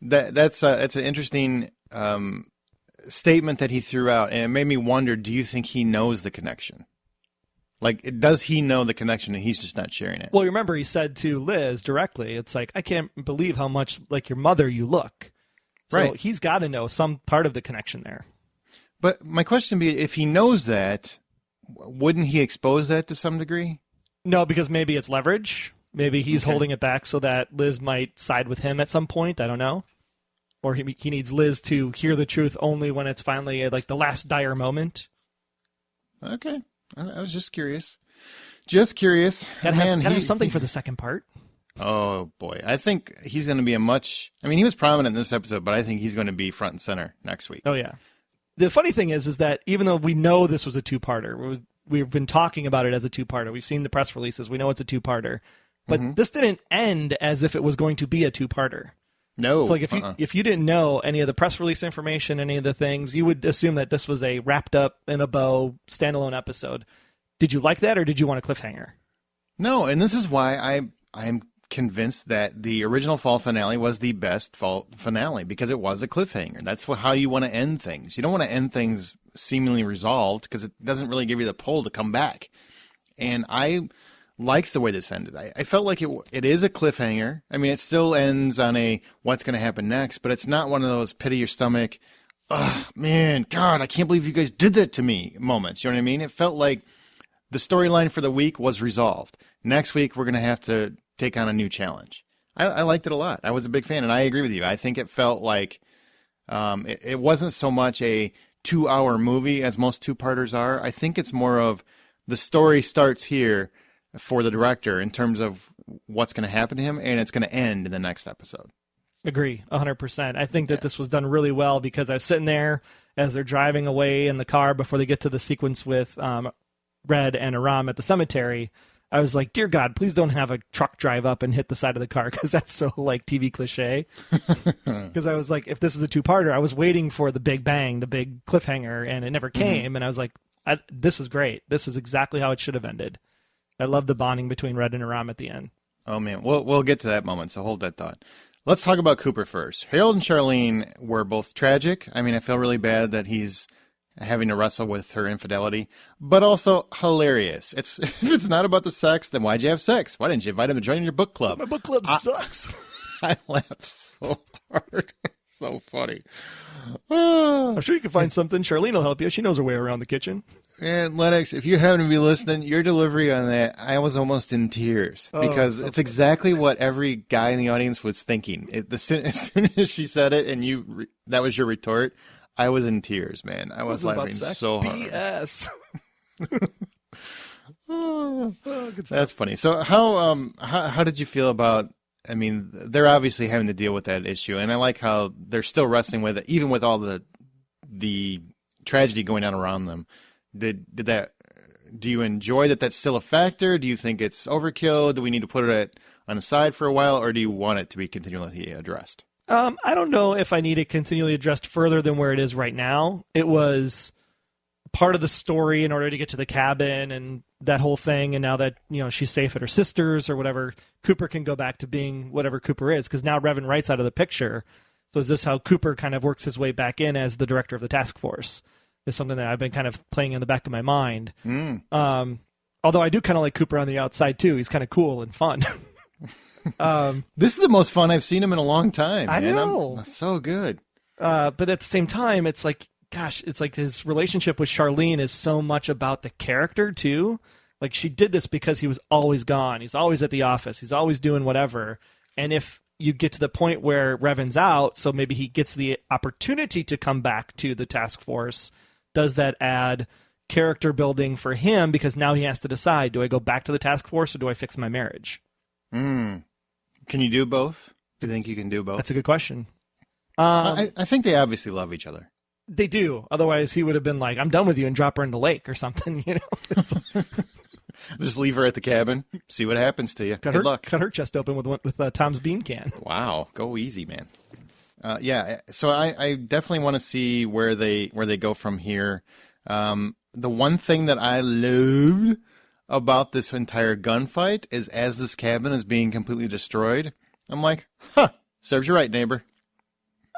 that's an interesting statement that he threw out, and it made me wonder, do you think he knows the connection? Like, does he know the connection and he's just not sharing it? Well, you remember he said to Liz directly, it's like, I can't believe how much like your mother you look. So Right. he's got to know some part of the connection there. But my question would be, if he knows that, wouldn't he expose that to some degree? No, because maybe it's leverage. Maybe he's Okay. holding it back so that Liz might side with him at some point. I don't know. Or he needs Liz to hear the truth only when it's finally like the last dire moment. Okay. I was just curious. Just curious. Gotta have something for the second part. Oh, boy. I think he's going to be he was prominent in this episode, but I think he's going to be front and center next week. Oh, yeah. The funny thing is that even though we know this was a two-parter, we've been talking about it as a two-parter. We've seen the press releases. We know it's a two-parter. But this didn't end as if it was going to be a two-parter. No. So like if you didn't know any of the press release information, any of the things, you would assume that this was a wrapped up in a bow standalone episode. Did you like that, or did you want a cliffhanger? No, and this is why I'm convinced that the original fall finale was the best fall finale, because it was a cliffhanger. That's how you want to end things. You don't want to end things seemingly resolved, because it doesn't really give you the pull to come back. And I liked the way this ended. I felt like it is a cliffhanger. I mean, it still ends on a what's going to happen next, but it's not one of those pit of your stomach, oh, man, God, I can't believe you guys did that to me moments. You know what I mean? It felt like the storyline for the week was resolved. Next week, we're going to have to take on a new challenge. I liked it a lot. I was a big fan, and I agree with you. I think it felt like it wasn't so much a 2-hour movie as most two-parters are. I think it's more of the story starts here for the director in terms of what's going to happen to him, and it's going to end in the next episode. Agree, 100%. I think that this was done really well, because I was sitting there as they're driving away in the car before they get to the sequence with Red and Aram at the cemetery. I was like, dear God, please don't have a truck drive up and hit the side of the car, because that's so like TV cliche. Because I was like, if this is a two-parter, I was waiting for the big bang, the big cliffhanger, and it never came. And I was like, this is great. This is exactly how it should have ended. I love the bonding between Red and Aram at the end. Oh, man. We'll get to that moment, so hold that thought. Let's talk about Cooper first. Harold and Charlene were both tragic. I mean, I feel really bad that he's having to wrestle with her infidelity, but also hilarious. If it's not about the sex, then why'd you have sex? Why didn't you invite him to join your book club? My book club sucks. I laughed so hard. So funny. I'm sure you can find something. Charlene will help you. She knows her way around the kitchen. And Lennox, if you happen to be listening, your delivery on that, I was almost in tears, because it's exactly what every guy in the audience was thinking. As soon as she said it and that was your retort, I was in tears, man. I was laughing so hard. BS. Good stuff. That's funny. So how did you feel about, I mean, they're obviously having to deal with that issue, and I like how they're still wrestling with it, even with all the tragedy going on around them. Do you enjoy that that's still a factor? Do you think it's overkill? Do we need to put it on the side for a while, or do you want it to be continually addressed? I don't know if I need it continually addressed further than where it is right now. It was part of the story in order to get to the cabin and that whole thing. And now that, she's safe at her sister's or whatever, Cooper can go back to being whatever Cooper is, because now Revan Wright's out of the picture. So is this how Cooper kind of works his way back in as the director of the task force? Is something that I've been kind of playing in the back of my mind. Although I do kind of like Cooper on the outside too. He's kind of cool and fun. This is the most fun I've seen him in a long time. I know. So good. But at the same time, it's like, gosh, it's like his relationship with Charlene is so much about the character too. Like, she did this because he was always gone. He's always at the office. He's always doing whatever. And if you get to the point where Revan's out, so maybe he gets the opportunity to come back to the task force, does that add character building for him? Because now he has to decide, do I go back to the task force or do I fix my marriage? Can you do both? Do you think you can do both? That's a good question. I think they obviously love each other. They do. Otherwise, he would have been like, I'm done with you, and drop her in the lake or something, Just leave her at the cabin. See what happens to you. Good luck. Cut her chest open with Tom's bean can. Wow. Go easy, man. Yeah. So I definitely want to see where they go from here. The one thing that I loved about this entire gunfight is, as this cabin is being completely destroyed, I'm like, serves you right, neighbor.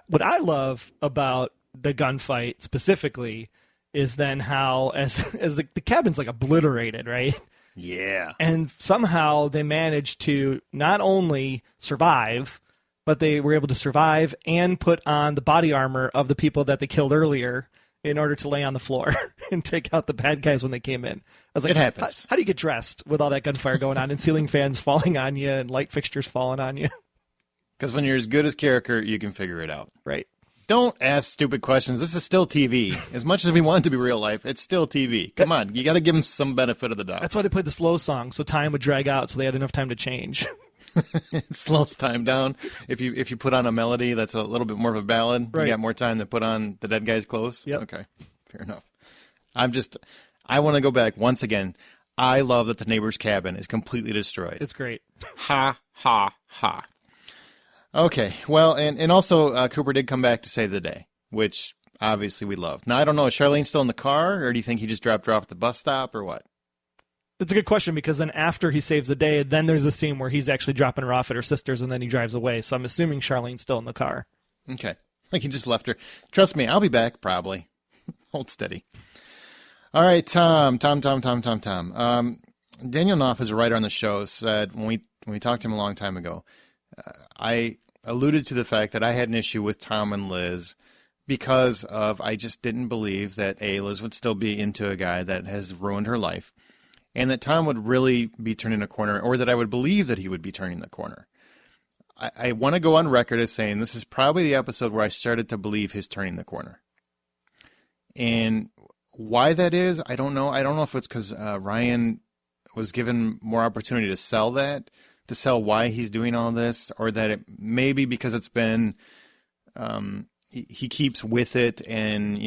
what I love about the gunfight specifically is then how as the cabin's like obliterated, right? Yeah. And somehow they managed to not only survive, but they were able to survive and put on the body armor of the people that they killed earlier in order to lay on the floor and take out the bad guys when they came in. I was like, it happens. How do you get dressed with all that gunfire going on and ceiling fans falling on you and light fixtures falling on you? Because when you're as good as character, you can figure it out. Right. Don't ask stupid questions. This is still TV. As much as we want it to be real life, it's still TV. Come on. You got to give them some benefit of the doubt. That's why they played the slow song, so time would drag out so they had enough time to change. It slows time down. If you put on a melody that's a little bit more of a ballad, right. You got more time to put on the dead guy's clothes. Yep. Okay, fair enough. I want to go back once again. I love that the neighbor's cabin is completely destroyed. It's great. Ha, ha, ha. Okay, well, and also Cooper did come back to save the day, which obviously we love. Now, I don't know, is Charlene still in the car, or do you think he just dropped her off at the bus stop, or what? It's a good question, because then after he saves the day, then there's a scene where he's actually dropping her off at her sister's, and then he drives away. So I'm assuming Charlene's still in the car. Okay. Like he just left her. Trust me, I'll be back, probably. Hold steady. All right, Tom. Daniel Knopf, as a writer on the show, said when we talked to him a long time ago, I alluded to the fact that I had an issue with Tom and Liz because of I just didn't believe that Liz would still be into a guy that has ruined her life, and that Tom would really be turning a corner, or that I would believe that he would be turning the corner. I want to go on record as saying this is probably the episode where I started to believe his turning the corner. And why that is, I don't know. I don't know if it's because Ryan was given more opportunity to sell why he's doing all this, or that it maybe because it's been, he keeps with it, and,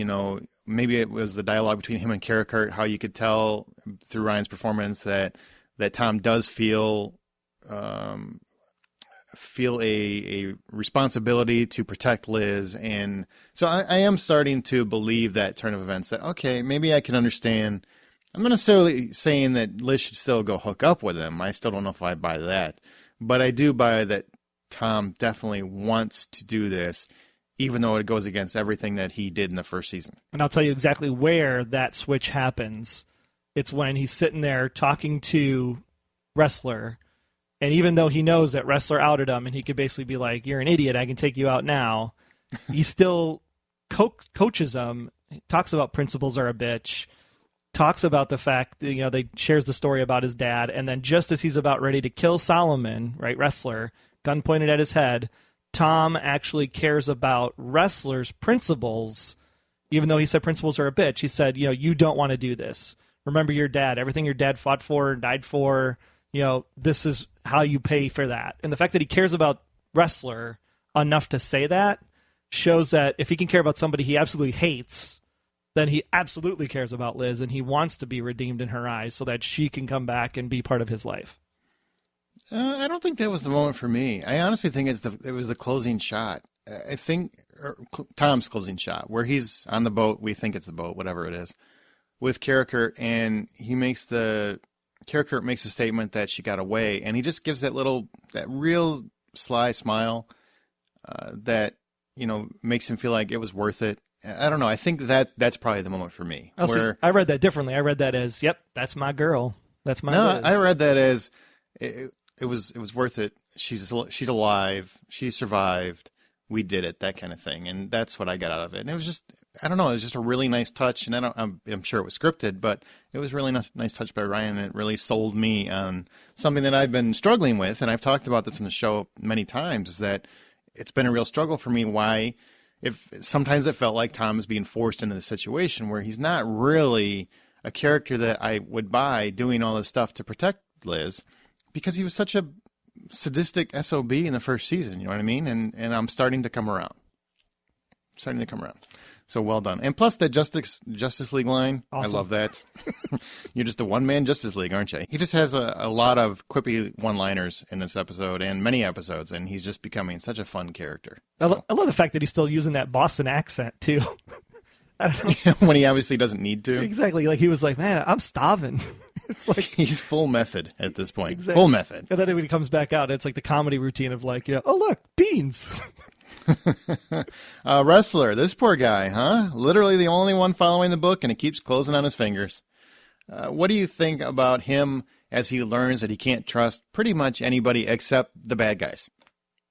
maybe it was the dialogue between him and Carricart, how you could tell through Ryan's performance that Tom does feel a responsibility to protect Liz. And so I am starting to believe that turn of events, that, okay, maybe I can understand. I'm not necessarily saying that Liz should still go hook up with him. I still don't know if I buy that. But I do buy that Tom definitely wants to do this, even though it goes against everything that he did in the first season. And I'll tell you exactly where that switch happens. It's when he's sitting there talking to Wrestler, and even though he knows that Wrestler outed him, and he could basically be like, "You're an idiot, I can take you out now," he still coaches him, talks about principles are a bitch, talks about the fact that, they shares the story about his dad, and then just as he's about ready to kill Solomon, right, Wrestler, gun pointed at his head, Tom actually cares about Wrestler's principles, even though he said principles are a bitch. He said, you don't want to do this. Remember your dad. Everything your dad fought for and died for, this is how you pay for that. And the fact that he cares about Wrestler enough to say that shows that if he can care about somebody he absolutely hates, then he absolutely cares about Liz, and he wants to be redeemed in her eyes so that she can come back and be part of his life. I don't think that was the moment for me. I honestly think it was the closing shot. I think Tom's closing shot, where he's on the boat. We think it's the boat, whatever it is, with Carricart, and Carricart makes a statement that she got away, and he just gives that real sly smile that makes him feel like it was worth it. I don't know. I think that's probably the moment for me. I read that differently. I read that as, "Yep, that's my girl. That's my." No, Liz. I read that as it was worth it. She's alive. She survived. We did it. That kind of thing, and that's what I got out of it. And it was just, I don't know. It was just a really nice touch, and I'm sure it was scripted, but it was a really nice touch by Ryan, and it really sold me on something that I've been struggling with, and I've talked about this in the show many times. Is that it's been a real struggle for me. Why? If sometimes it felt like Tom is being forced into the situation where he's not really a character that I would buy doing all this stuff to protect Liz, because he was such a sadistic SOB in the first season, you know what I mean? And I'm starting to come around. So well done. And plus that Justice League line, awesome. I love that. You're just a one-man Justice League, aren't you? He just has a lot of quippy one-liners in this episode and many episodes, and he's just becoming such a fun character. I love the fact that he's still using that Boston accent, too. I don't know. When he obviously doesn't need to. Exactly. Like he was like, "Man, I'm starving." It's like he's full method at this point. Exactly. Full method. And then when he comes back out, it's like the comedy routine of like, "Oh, look, beans." Wrestler, this poor guy, huh? Literally the only one following the book, and it keeps closing on his fingers. What do you think about him as he learns that he can't trust pretty much anybody except the bad guys?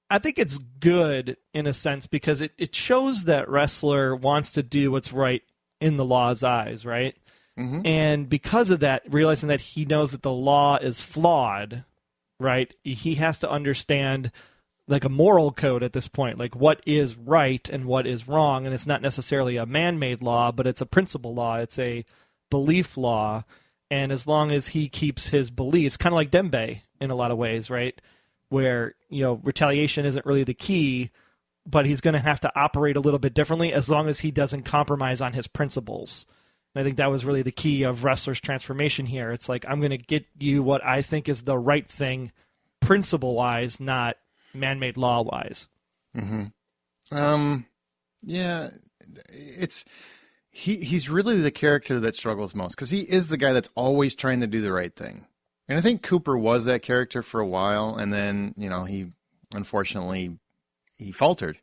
I think it's good in a sense because it shows that Wrestler wants to do what's right in the law's eyes, right? Mm-hmm. And because of that, realizing that he knows that the law is flawed, right? He has to understand like a moral code at this point, like what is right and what is wrong. And it's not necessarily a man-made law, but it's a principle law. It's a belief law. And as long as he keeps his beliefs, kind of like Dembe in a lot of ways, right? Where, retaliation isn't really the key, but he's going to have to operate a little bit differently as long as he doesn't compromise on his principles. And I think that was really the key of Wrestler's transformation here. It's like, I'm going to get you what I think is the right thing principle-wise, not man-made law-wise. Mm-hmm. Yeah, he's really the character that struggles most because he is the guy that's always trying to do the right thing. And I think Cooper was that character for a while, and then, he unfortunately faltered.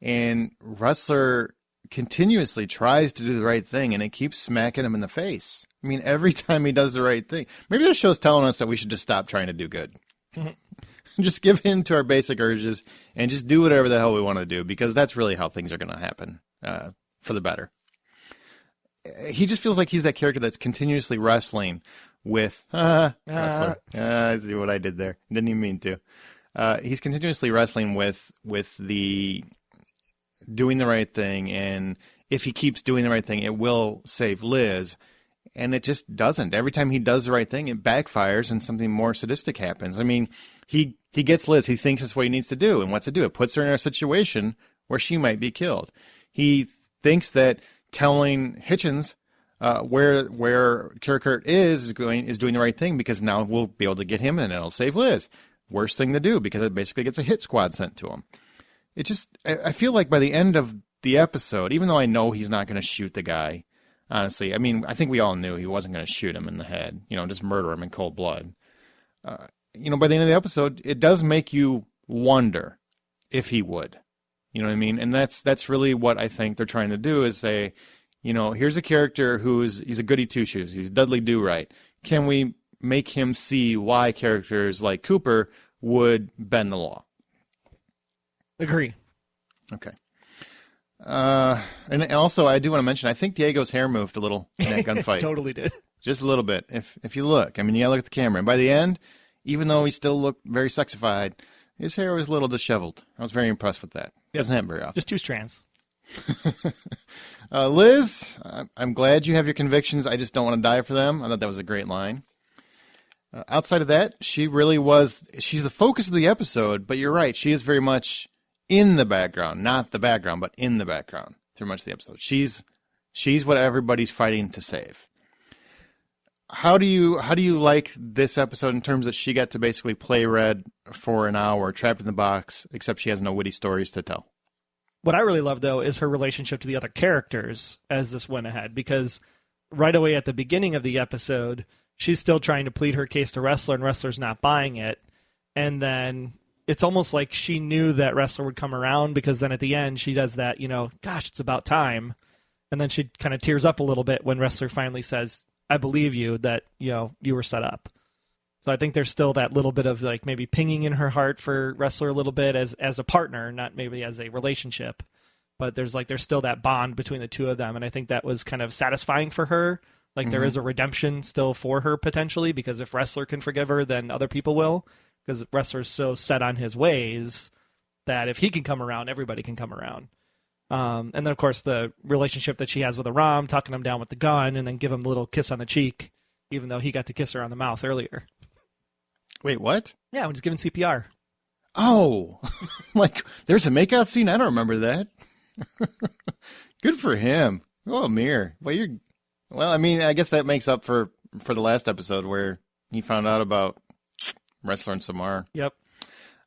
And Wrestler continuously tries to do the right thing, and it keeps smacking him in the face. I mean, every time he does the right thing. Maybe the show's telling us that we should just stop trying to do good. Just give in to our basic urges and just do whatever the hell we want to do, because that's really how things are going to happen for the better. He just feels like he's that character that's continuously wrestling with Wrestler. I see what I did there. Didn't even mean to. He's continuously wrestling with the doing the right thing, and if he keeps doing the right thing, it will save Liz. And it just doesn't. Every time he does the right thing, it backfires and something more sadistic happens. I mean, he gets Liz. He thinks that's what he needs to do. And what's it do? It puts her in a situation where she might be killed. He thinks that telling Hitchens where Kurt is doing the right thing, because now we'll be able to get him and it'll save Liz. Worst thing to do, because it basically gets a hit squad sent to him. It just, I feel like by the end of the episode, even though I know he's not going to shoot the guy, honestly, I mean, I think we all knew he wasn't going to shoot him in the head, just murder him in cold blood. By the end of the episode, it does make you wonder if he would. You know what I mean? And that's really what I think they're trying to do, is say, here's a character he's a goody two-shoes. He's Dudley Do-Right. Can we make him see why characters like Cooper would bend the law? Agree. Okay. And also, I do want to mention, I think Diego's hair moved a little in that gunfight. Totally did. Just a little bit. If you look, I mean, you gotta look at the camera. And by the end, even though he still looked very sexified, his hair was a little disheveled. I was very impressed with that. Yep. Doesn't happen very often. Just 2 strands. Liz, I'm glad you have your convictions. I just don't want to die for them. I thought that was a great line. Outside of that, she's the focus of the episode, but you're right. She is very much in the background, not the background, but in the background through much of the episode. She's what everybody's fighting to save. How do you like this episode in terms that she got to basically play Red for an hour, trapped in the box, except she has no witty stories to tell? What I really love, though, is her relationship to the other characters as this went ahead, because right away at the beginning of the episode, she's still trying to plead her case to Wrestler, and Wrestler's not buying it. And then it's almost like she knew that Wrestler would come around, because then at the end she does that, gosh, it's about time. And then she kind of tears up a little bit when Wrestler finally says, I believe you that, you were set up. So I think there's still that little bit of like maybe pinging in her heart for Wrestler a little bit as a partner, not maybe as a relationship. But there's still that bond between the two of them. And I think that was kind of satisfying for her. Like there is a redemption still for her potentially, because if Wrestler can forgive her, then other people will. Because Wrestler's so set on his ways that if he can come around, everybody can come around. And then, of course, the relationship that she has with Aram, tucking him down with the gun and then give him a little kiss on the cheek, even though he got to kiss her on the mouth earlier. Wait, what? Yeah, when he's giving CPR. Oh, like there's a makeout scene? I don't remember that. Good for him. Oh, Amir. Well, I mean, I guess that makes up for the last episode where he found out about Wrestler and Samar. Yep.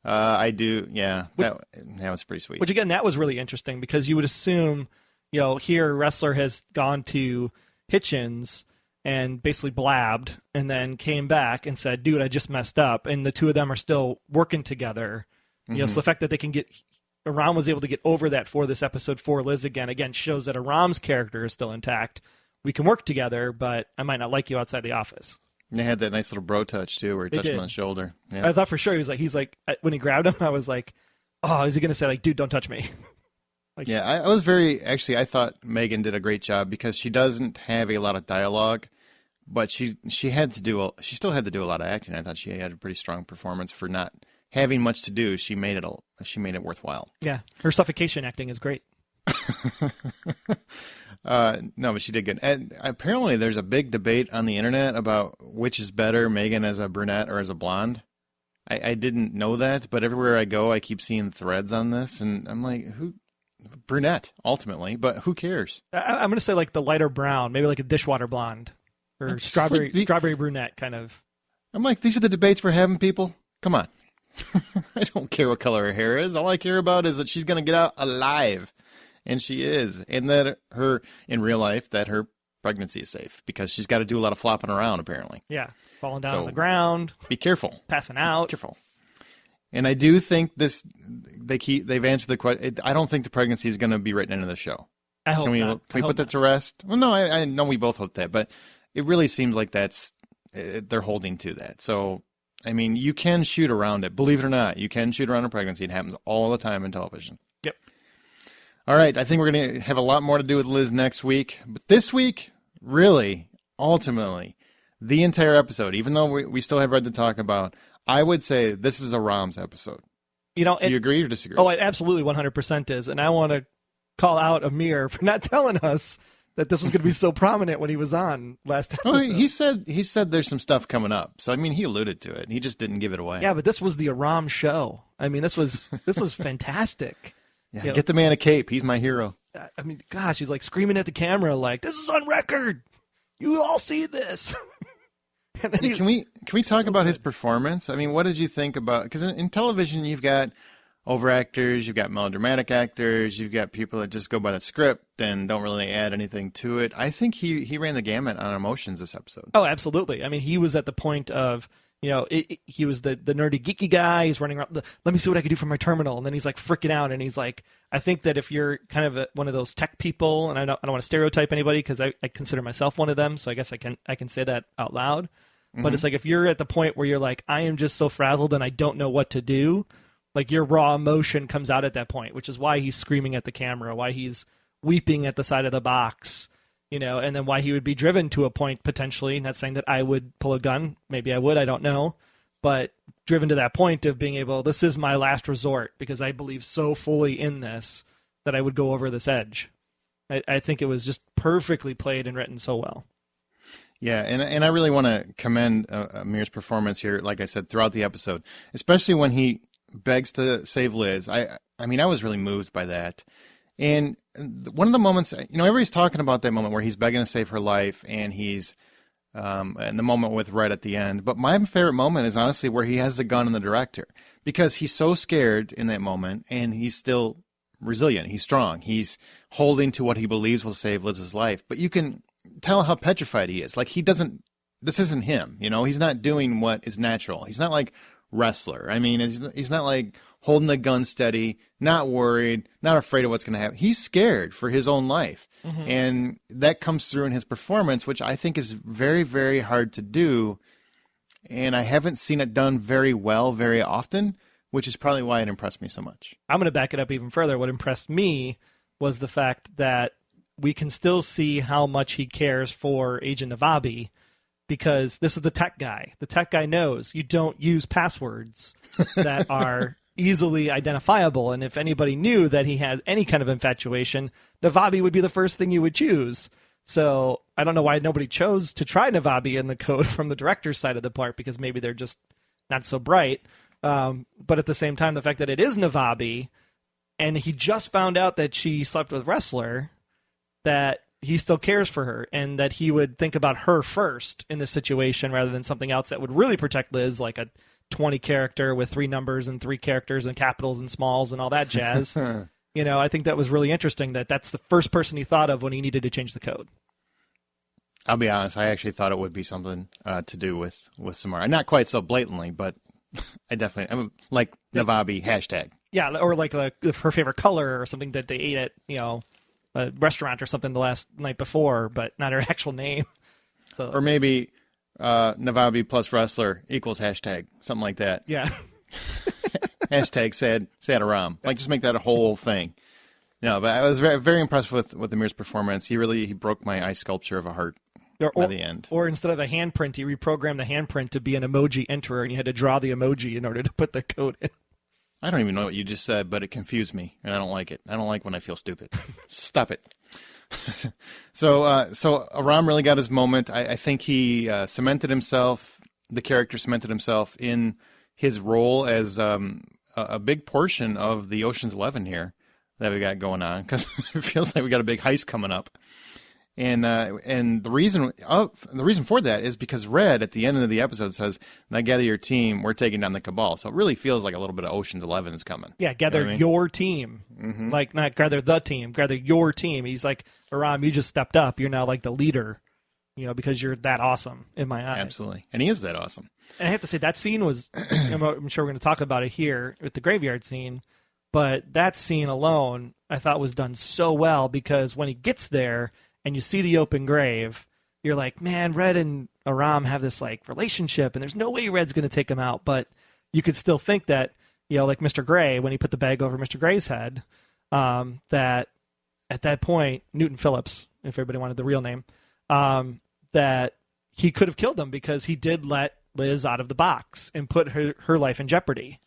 I do, yeah. That was pretty sweet. Which, again, that was really interesting, because you would assume, here Wrestler has gone to Hitchens and basically blabbed and then came back and said, dude, I just messed up. And the two of them are still working together. So the fact that they can get Aram was able to get over that for this episode for Liz again shows that Aram's character is still intact. We can work together, but I might not like you outside the office. They had that nice little bro touch too, where he touched him on the shoulder. Yeah. I thought for sure he's like when he grabbed him, I was like, oh, is he going to say like, dude, don't touch me? Like, yeah, I was I thought Megan did a great job because she doesn't have a lot of dialogue, but she still had to do a lot of acting. I thought she had a pretty strong performance for not having much to do. She made it worthwhile. Yeah, her suffocation acting is great. No, but she did good. And apparently there's a big debate on the internet about which is better, Megan as a brunette or as a blonde. I didn't know that, but everywhere I go, I keep seeing threads on this, and I'm like, brunette, ultimately, but who cares? I'm going to say like the lighter brown, maybe like a dishwater blonde or strawberry brunette kind of. I'm like, these are the debates we're having, people. Come on. I don't care what color her hair is. All I care about is that she's going to get out alive. And she is. And that in real life, that her pregnancy is safe because she's got to do a lot of flopping around, apparently. Yeah. Falling down on the ground. Be careful. Passing out. Be careful. And I do think they've answered the question. I don't think the pregnancy is going to be written into the show. I hope not. Can we put that to rest? Well, no, I know we both hope that, but it really seems like they're holding to that. So, I mean, you can shoot around it. Believe it or not, you can shoot around a pregnancy. It happens all the time in television. Yep. All right, I think we're going to have a lot more to do with Liz next week. But this week, really, ultimately, the entire episode, even though we still have Red to talk about, I would say this is a Ram's episode. Do you agree or disagree? Oh, it absolutely 100% is. And I want to call out Amir for not telling us that this was going to be so prominent when he was on last episode. Oh, he said there's some stuff coming up. So, I mean, he alluded to it. He just didn't give it away. Yeah, but this was the Aram show. I mean, this was fantastic. Yeah, get the man a cape. He's my hero. I mean, gosh, he's like screaming at the camera like, this is on record. You all see this. And then can we talk about his performance? I mean, what did you think about, because in television you've got overactors, you've got melodramatic actors, you've got people that just go by the script and don't really add anything to it. I think he ran the gamut on emotions this episode. Oh, absolutely. I mean, he was at the point of, he was the nerdy geeky guy. He's running around. Let me see what I can do from my terminal. And then he's like freaking out. And he's like, I think that if you're kind of one of those tech people, and I don't want to stereotype anybody because I consider myself one of them. So I guess I can say that out loud. Mm-hmm. But it's like, if you're at the point where you're like, I am just so frazzled and I don't know what to do, like your raw emotion comes out at that point, which is why he's screaming at the camera, why he's weeping at the side of the box. And then why he would be driven to a point potentially, not saying that I would pull a gun. Maybe I would, I don't know. But driven to that point of being able, this is my last resort because I believe so fully in this that I would go over this edge. I think it was just perfectly played and written so well. Yeah, and I really want to commend Amir's performance here, like I said, throughout the episode, especially when he begs to save Liz. I mean, I was really moved by that. And one of the moments, everybody's talking about that moment where he's begging to save her life and he's in the moment with Red at the end. But my favorite moment is honestly where he has the gun on the director because he's so scared in that moment and he's still resilient. He's strong. He's holding to what he believes will save Liz's life. But you can tell how petrified he is. Like this isn't him. He's not doing what is natural. He's not like wrestler. I mean, he's not like holding the gun steady, not worried, not afraid of what's going to happen. He's scared for his own life. Mm-hmm. And that comes through in his performance, which I think is very, very hard to do. And I haven't seen it done very well, very often, which is probably why it impressed me so much. I'm going to back it up even further. What impressed me was the fact that we can still see how much he cares for Agent Navabi, because this is the tech guy. The tech guy knows you don't use passwords that are easily identifiable. And if anybody knew that he had any kind of infatuation, Navabi would be the first thing you would choose. So I don't know why nobody chose to try Navabi in the code from the director's side of the part, because maybe they're just not so bright. But at the same time, the fact that it is Navabi and he just found out that she slept with Wrestler, that he still cares for her and that he would think about her first in this situation rather than something else that would really protect Liz, like a 20 character with 3 numbers and 3 characters and capitals and smalls and all that jazz. I think that was really interesting that that's the first person he thought of when he needed to change the code. I'll be honest. I actually thought it would be something to do with Samara. Not quite so blatantly, but I'm like Navabi hashtag. Yeah, or like her favorite color or something that they ate at, a restaurant or something the last night before, but not her actual name. So, or maybe Navabi plus wrestler equals hashtag, something like that. Yeah. Hashtag sad Aram. Like, just make that a whole thing. No, but I was very, very impressed with Amir's performance. He broke my ice sculpture of a heart by the end. Or instead of a handprint, he reprogrammed the handprint to be an emoji enterer, and you had to draw the emoji in order to put the code in. I don't even know what you just said, but it confused me, and I don't like it. I don't like when I feel stupid. Stop it. So Aram really got his moment. I think he cemented himself, the character cemented himself in his role as a big portion of the Ocean's 11 here that we got going on, because it feels like we got a big heist coming up. And the reason for that is because Red at the end of the episode says, "Now gather your team. We're taking down the Cabal." So it really feels like a little bit of Ocean's 11 is coming. Yeah, gather your team. Mm-hmm. Like, not gather the team, gather your team. He's like, Aram, you just stepped up. You're now like the leader, because you're that awesome in my eyes. Absolutely, and he is that awesome. And I have to say that scene was. I'm sure we're going to talk about it here with the graveyard scene, but that scene alone I thought was done so well, because when he gets there and you see the open grave, you're like, man, Red and Aram have this like relationship, and there's no way Red's going to take him out. But you could still think that, like Mr. Gray, when he put the bag over Mr. Gray's head, that at that point, Newton Phillips, if everybody wanted the real name, that he could have killed him, because he did let Liz out of the box and put her life in jeopardy.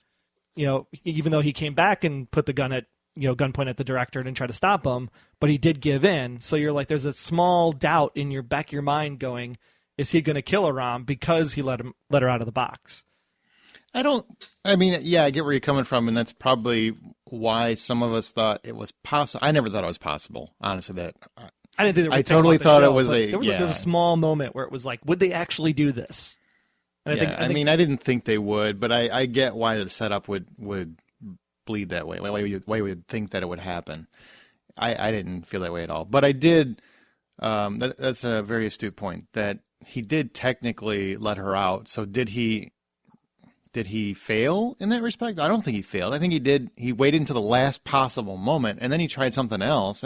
Even though he came back and put the gun at gunpoint at the director and try to stop him, but he did give in. So you're like, there's a small doubt in your back of your mind going, is he going to kill Aram because he let her out of the box? I get where you're coming from, and that's probably why some of us thought it was possible. I never thought it was possible, honestly. I didn't think I totally thought it was there was a small moment where it was like, would they actually do this? And I didn't think they would, but I get why the setup would bleed that way. Why you would think that it would happen. I didn't feel that way at all, but I did. That's a very astute point, that he did technically let her out. So did he fail in that respect? I don't think he failed. I think he did. He waited until the last possible moment, and then he tried something else.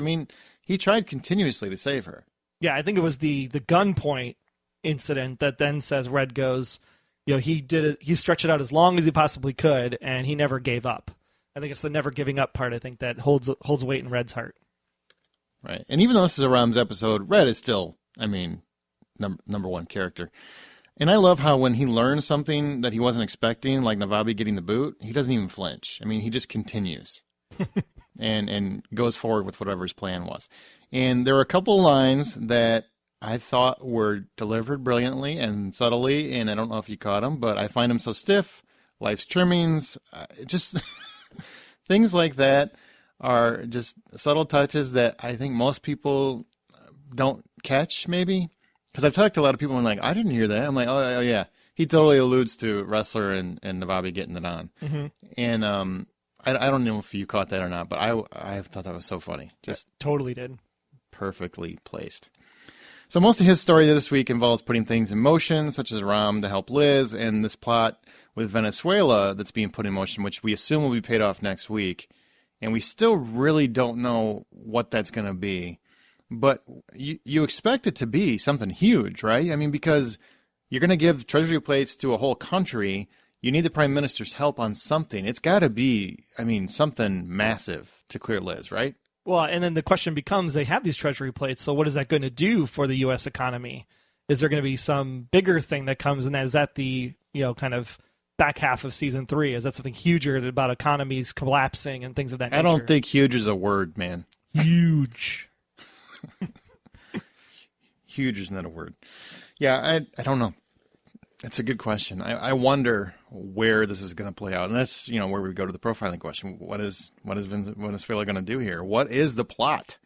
He tried continuously to save her. Yeah, I think it was the gunpoint incident that then says Red goes, he did it. He stretched it out as long as he possibly could, and he never gave up. I think it's the never giving up part, I think, that holds weight in Red's heart. Right. And even though this is a Aram's episode, Red is still, number one character. And I love how when he learns something that he wasn't expecting, like Navabi getting the boot, he doesn't even flinch. He just continues and goes forward with whatever his plan was. And there were a couple of lines that I thought were delivered brilliantly and subtly, and I don't know if you caught them, but I find them so stiff. Life's trimmings, just things like that are just subtle touches that I think most people don't catch, maybe. Because I've talked to a lot of people and like, I didn't hear that. I'm like, oh yeah. He totally alludes to Wrestler and Navabi getting it on. Mm-hmm. And I don't know if you caught that or not, but I thought that was so funny. Just totally did. Perfectly placed. So most of his story this week involves putting things in motion, such as Ram to help Liz, and this plot with Venezuela that's being put in motion, which we assume will be paid off next week. And we still really don't know what that's going to be. But you expect it to be something huge, right? Because you're going to give treasury plates to a whole country. You need the prime minister's help on something. It's got to be, something massive to clear Liz, right? Well, and then the question becomes, they have these treasury plates, so what is that going to do for the U.S. economy? Is there going to be some bigger thing that comes, and is that the, kind of back half of season 3? Is that something huger about economies collapsing and things of that nature? I don't think huge is a word, man. Huge. Huge is not a word. Yeah, I don't know. It's a good question. I wonder where this is going to play out, and that's where we go to the profiling question. What is Venezuela going to do here? What is the plot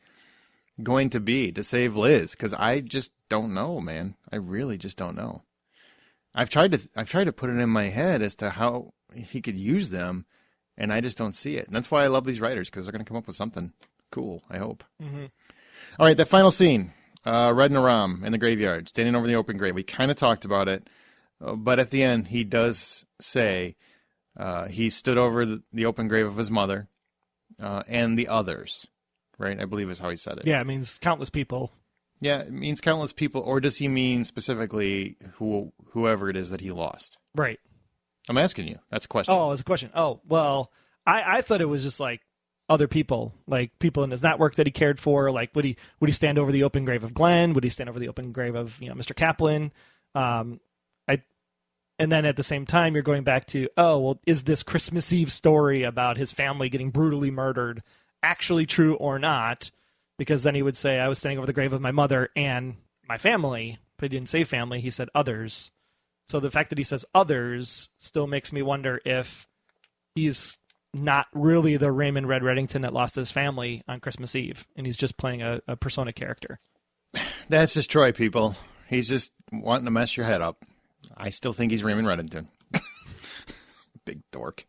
going to be to save Liz? Because I just don't know, man. I really just don't know. I've tried to put it in my head as to how he could use them, and I just don't see it. And that's why I love these writers, because they're going to come up with something cool, I hope. Mm-hmm. All right, that final scene, Red and Aram in the graveyard, standing over the open grave. We kind of talked about it. But at the end, he does say, He stood over the open grave of his mother and the others, right? I believe is how he said it. Yeah, it means countless people. Yeah, it means countless people, or does he mean specifically whoever it is that he lost? Right. I'm asking you. That's a question. Oh, it's a question. Oh, well, I thought it was just like other people, like people in his network that he cared for. Like, would he stand over the open grave of Glenn? Would he stand over the open grave of Mr. Kaplan? And then at the same time, you're going back to, oh, well, is this Christmas Eve story about his family getting brutally murdered actually true or not? Because then he would say, I was standing over the grave of my mother and my family, but he didn't say family, he said others. So the fact that he says others still makes me wonder if he's not really the Raymond Red Reddington that lost his family on Christmas Eve, and he's just playing a persona character. That's just Troy, people. He's just wanting to mess your head up. I still think he's Raymond Reddington. Big dork.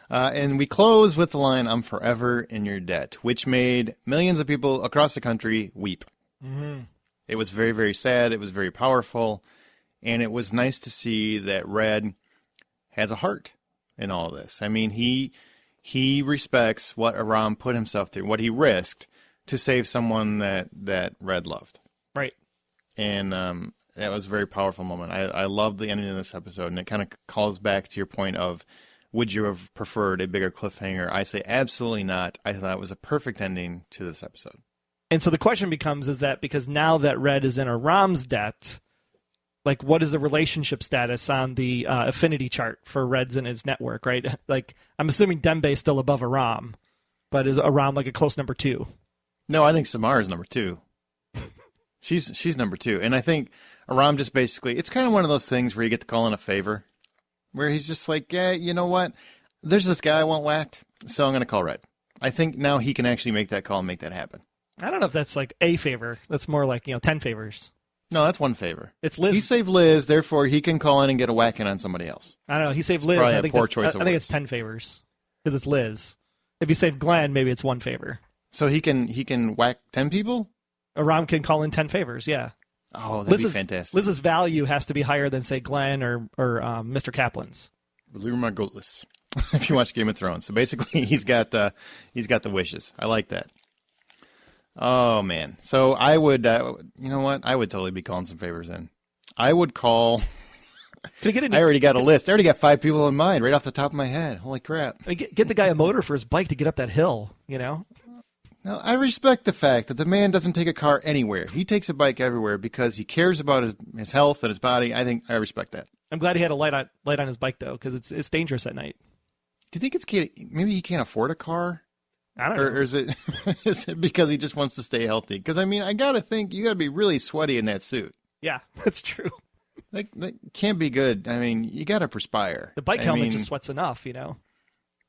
And we close with the line, I'm forever in your debt, which made millions of people across the country weep. Mm-hmm. It was very, very sad. It was very powerful. And it was nice to see that Red has a heart in all this. I mean, he respects what Aram put himself through, what he risked to save someone that Red loved. Right. And that was a very powerful moment. I love the ending of this episode, and it kind of calls back to your point of, would you have preferred a bigger cliffhanger? I say absolutely not. I thought it was a perfect ending to this episode. And so the question becomes, is that because now that Red is in Aram's debt, like, what is the relationship status on the affinity chart for Red's in his network, right? Like, I'm assuming Dembe is still above Aram, but is Aram like a close number 2? No, I think Samar is number 2. She's number 2. And I think Aram just basically, it's kind of one of those things where you get to call in a favor, where he's just like, yeah, you know what? There's this guy I want whacked, so I'm going to call Red. I think now he can actually make that call and make that happen. I don't know if that's like a favor. That's more like, 10 favors. No, that's one favor. It's Liz. He saved Liz, therefore he can call in and get a whacking on somebody else. I don't know. He saved Liz. Probably I think it's 10 favors because it's Liz. If you save Glenn, maybe it's 1 favor. So he can whack 10 people? Aram can call in 10 favors, yeah. Oh, that'd be fantastic. Liz's value has to be higher than, say, Glenn or Mr. Kaplan's. Blue Margolis, if you watch Game of Thrones. So basically, he's got the wishes. I like that. Oh man. So I would, you know what? I would totally be calling some favors in. I would call. I already got a list. I already got 5 people in mind right off the top of my head. Holy crap! Get the guy a motor for his bike to get up that hill. No, I respect the fact that the man doesn't take a car anywhere. He takes a bike everywhere because he cares about his health and his body. I respect that. I'm glad he had a light on his bike though, because it's dangerous at night. Do you think maybe he can't afford a car? I don't know. Or is it because he just wants to stay healthy? Because I mean, I gotta think you gotta be really sweaty in that suit. Yeah, that's true. That can't be good. I mean, you gotta perspire. The bike helmet just sweats enough,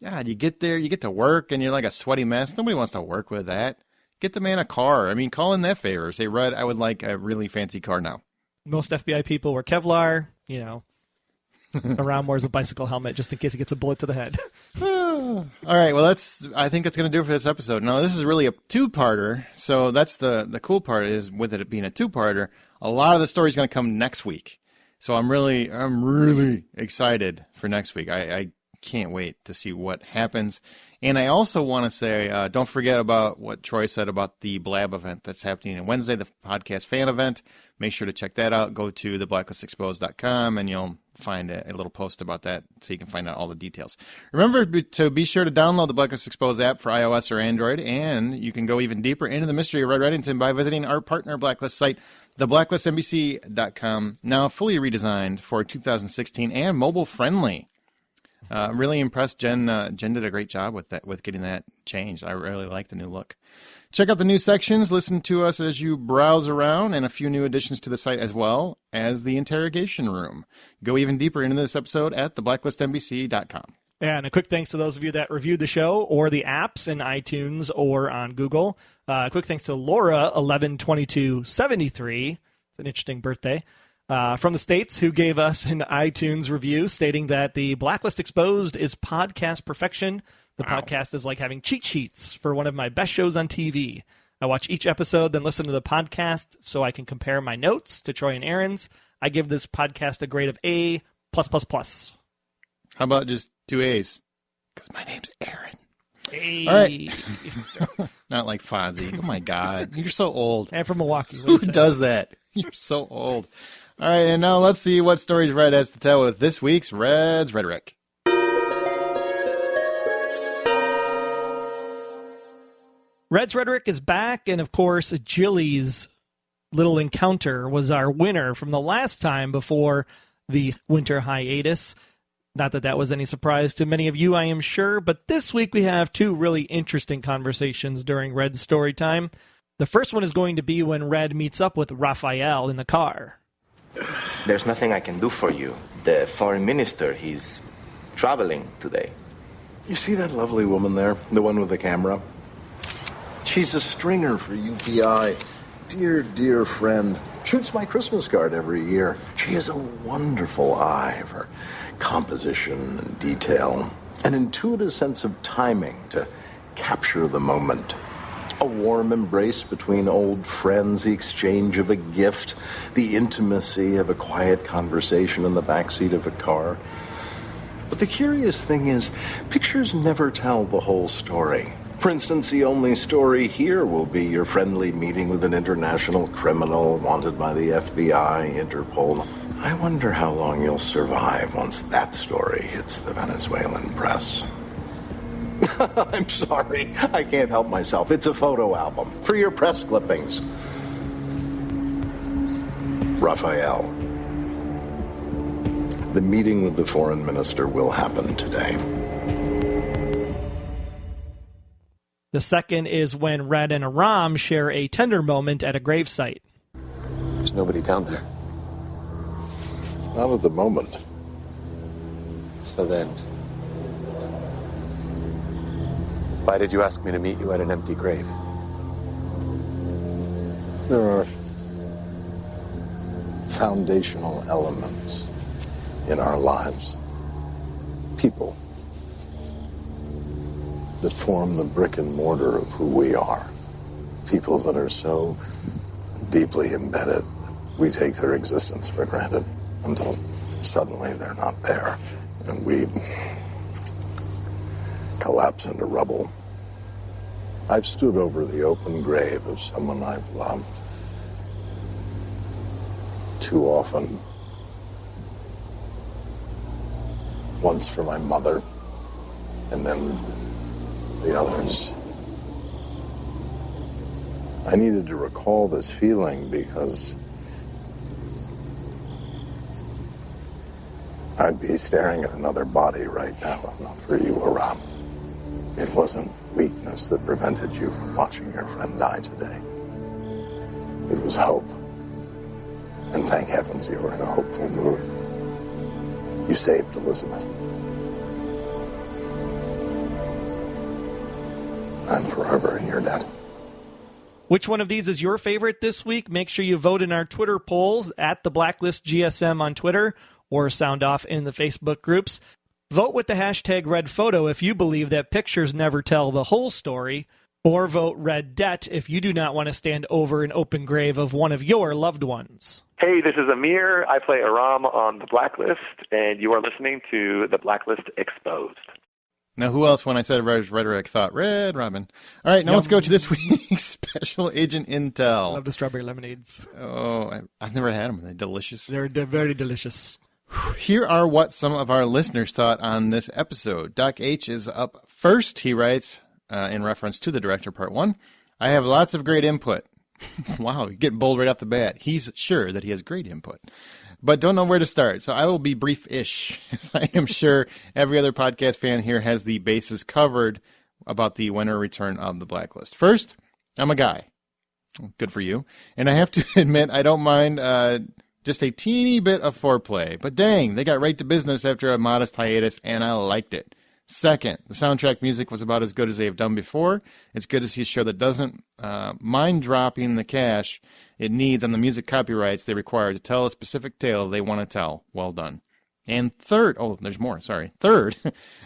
God, you get there, you get to work, and you're like a sweaty mess. Nobody wants to work with that. Get the man a car. I mean, call in that favor. Say, Red, I would like a really fancy car now. Most FBI people wear Kevlar, Aram wears a bicycle helmet just in case he gets a bullet to the head. All right, well, I think that's going to do it for this episode. Now, this is really a 2-parter, so that's the cool part is with it being a 2-parter, a lot of the story is going to come next week. So I'm really excited for next week. I can't wait to see what happens. And I also want to say, don't forget about what Troy said about the Blab event that's happening on Wednesday, the podcast fan event. Make sure to check that out. Go to theblacklistexposed.com and you'll find a little post about that so you can find out all the details. Remember to be sure to download the Blacklist Exposed app for iOS or Android, and you can go even deeper into the mystery of Red Reddington by visiting our partner Blacklist site, theblacklistnbc.com, now fully redesigned for 2016 and mobile friendly. Really impressed. Jen did a great job with getting that changed. I really like the new look. Check out the new sections. Listen to us as you browse around, and a few new additions to the site as well as the interrogation room. Go even deeper into this episode at theblacklistnbc.com. And a quick thanks to those of you that reviewed the show or the apps in iTunes or on Google. Quick thanks to Laura 112273. It's an interesting birthday. From the States, who gave us an iTunes review stating that the Blacklist Exposed is podcast perfection. The podcast is like having cheat sheets for one of my best shows on TV. I watch each episode, then listen to the podcast so I can compare my notes to Troy and Aaron's. I give this podcast a grade of A+++. How about just 2 A's. Because my name's Aaron. Hey. All right. Not like Fonzie. Oh, my God. You're so old. And from Milwaukee. Who does that? You're so old. All right, and now let's see what stories Red has to tell with this week's Red's Rhetoric. Red's Rhetoric is back, and of course, Jilly's little encounter was our winner from the last time before the winter hiatus. Not that that was any surprise to many of you, I am sure, but this week we have two really interesting conversations during Red's story time. The first one is going to be when Red meets up with Raphael in the car. There's nothing I can do for you. The foreign minister, he's traveling today. You see that lovely woman there? The one with the camera? She's a stringer for UPI. Dear, dear friend. Shoots my Christmas card every year. She has a wonderful eye for composition and detail. An intuitive sense of timing to capture the moment. A warm embrace between old friends, the exchange of a gift, the intimacy of a quiet conversation in the backseat of a car. But the curious thing is, pictures never tell the whole story. For instance, the only story here will be your friendly meeting with an international criminal wanted by the FBI, Interpol. I wonder how long you'll survive once that story hits the Venezuelan press. I'm sorry, I can't help myself. It's a photo album for your press clippings. Raphael. The meeting with the foreign minister will happen today. The second is when Red and Aram share a tender moment at a gravesite. There's nobody down there. Not at the moment. So then, why did you ask me to meet you at an empty grave? There are foundational elements in our lives. People that form the brick and mortar of who we are. People that are so deeply embedded, we take their existence for granted until suddenly they're not there and we collapse into rubble. I've stood over the open grave of someone I've loved too often. Once for my mother, and then the others. I needed to recall this feeling because I'd be staring at another body right now if not for you, Aram. It wasn't weakness that prevented you from watching your friend die today. It was hope. And thank heavens you were in a hopeful mood. You saved Elizabeth. I'm forever in your debt. Which one of these is your favorite this week? Make sure you vote in our Twitter polls at the Blacklist GSM on Twitter or sound off in the Facebook groups. Vote with the hashtag #RedPhoto if you believe that pictures never tell the whole story, or vote Red Debt if you do not want to stand over an open grave of one of your loved ones. Hey, this is Amir. I play Aram on The Blacklist, and you are listening to The Blacklist Exposed. Now, who else, when I said Red's Rhetoric, thought Red Robin? All right, now let's go to this week's Special Agent Intel. Love the strawberry lemonades. Oh, I've never had them. Are they delicious? They're very delicious. Here are what some of our listeners thought on this episode. Doc H is up first. He writes, in reference to the director, part 1, I have lots of great input. Wow, you're getting bold right off the bat. He's sure that he has great input, but don't know where to start. So I will be brief-ish, as I am sure every other podcast fan here has the bases covered about the winter return of the Blacklist. First, I'm a guy. Good for you. And I have to admit, I don't mind just a teeny bit of foreplay. But dang, they got right to business after a modest hiatus, and I liked it. Second, the soundtrack music was about as good as they have done before. It's good to see a show that doesn't mind dropping the cash it needs on the music copyrights they require to tell a specific tale they want to tell. Well done. And third, there's more, sorry. Third,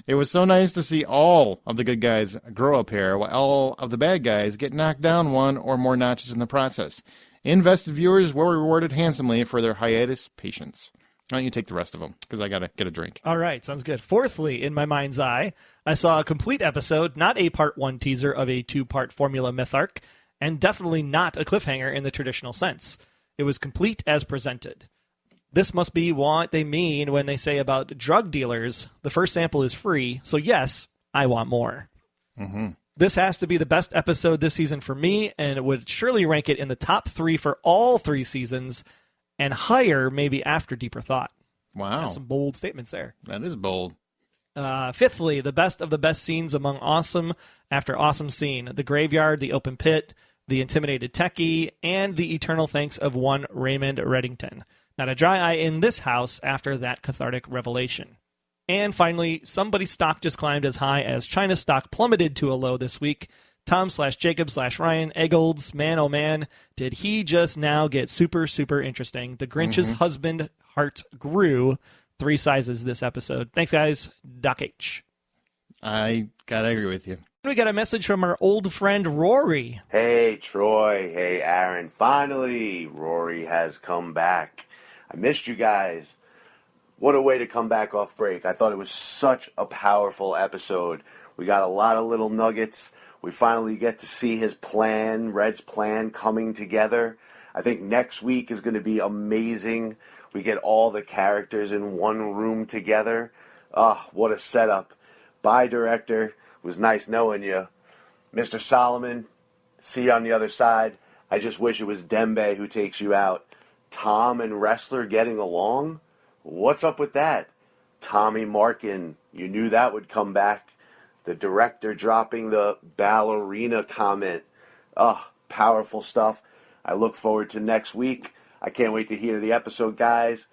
it was so nice to see all of the good guys grow up here while all of the bad guys get knocked down one or more notches in the process. Invested viewers were rewarded handsomely for their hiatus patience. Why don't you take the rest of them? Because I got to get a drink. All right, sounds good. Fourthly, in my mind's eye, I saw a complete episode, not a part 1 teaser of a 2-part Formula myth arc, and definitely not a cliffhanger in the traditional sense. It was complete as presented. This must be what they mean when they say about drug dealers, the first sample is free, so yes, I want more. Mm-hmm. This has to be the best episode this season for me, and it would surely rank it in the top 3 for all 3 seasons, and higher maybe after Deeper Thought. Wow. That's some bold statements there. That is bold. Fifthly, the best of the best scenes among awesome after awesome scene. The graveyard, the open pit, the intimidated techie, and the eternal thanks of one Raymond Reddington. Not a dry eye in this house after that cathartic revelation. And finally, somebody's stock just climbed as high as China's stock plummeted to a low this week. Tom/Jacob/Ryan Eggold's, man oh man, did he just now get super, super interesting. The Grinch's husband heart grew 3 sizes this episode. Thanks, guys. Doc H. I gotta agree with you. We got a message from our old friend Rory. Hey, Troy. Hey, Aaron. Finally, Rory has come back. I missed you guys. What a way to come back off break. I thought it was such a powerful episode. We got a lot of little nuggets. We finally get to see his plan, Red's plan, coming together. I think next week is going to be amazing. We get all the characters in one room together. What a setup. Bye, director. It was nice knowing you. Mr. Solomon, see you on the other side. I just wish it was Dembe who takes you out. Tom and Wrestler getting along? What's up with that? Tommy Markin, you knew that would come back. The director dropping the ballerina comment. Powerful stuff. I look forward to next week. I can't wait to hear the episode, guys.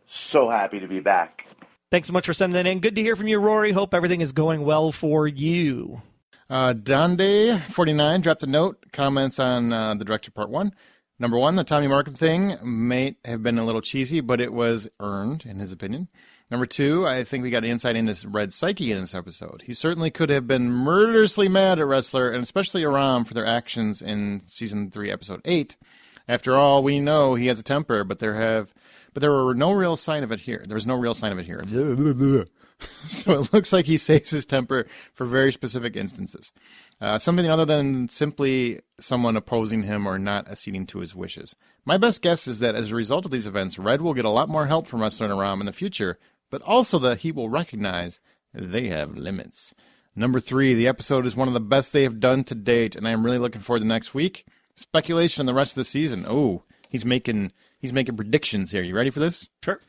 So happy to be back. Thanks so much for sending that in. Good to hear from you, Rory. Hope everything is going well for you. Donde49 dropped a note, comments on the director part 1. Number 1, the Tommy Markham thing may have been a little cheesy, but it was earned, in his opinion. Number 2, I think we got insight into Red's psyche in this episode. He certainly could have been murderously mad at Wrestler, and especially Aram for their actions in Season 3, Episode 8. After all, we know he has a temper, but there were no real sign of it here. There was no real sign of it here. So it looks like he saves his temper for very specific instances. Something other than simply someone opposing him or not acceding to his wishes. My best guess is that as a result of these events, Red will get a lot more help from Wrestler and Aram in the future, but also that he will recognize they have limits. Number 3, the episode is one of the best they have done to date, and I am really looking forward to next week. Speculation on the rest of the season. Oh, he's making predictions here. You ready for this? Sure.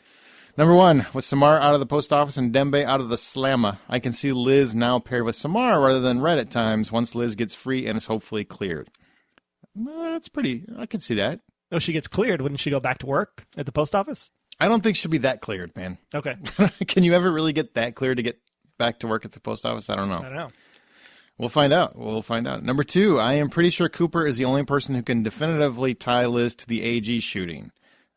Number 1, with Samar out of the post office and Dembe out of the slamma, I can see Liz now paired with Samar rather than Red at times once Liz gets free and is hopefully cleared. That's pretty, I can see that. Oh, she gets cleared. Wouldn't she go back to work at the post office? I don't think she'll be that cleared, man. Okay. Can you ever really get that cleared to get back to work at the post office? I don't know. I don't know. We'll find out. Number 2, I am pretty sure Cooper is the only person who can definitively tie Liz to the AG shooting.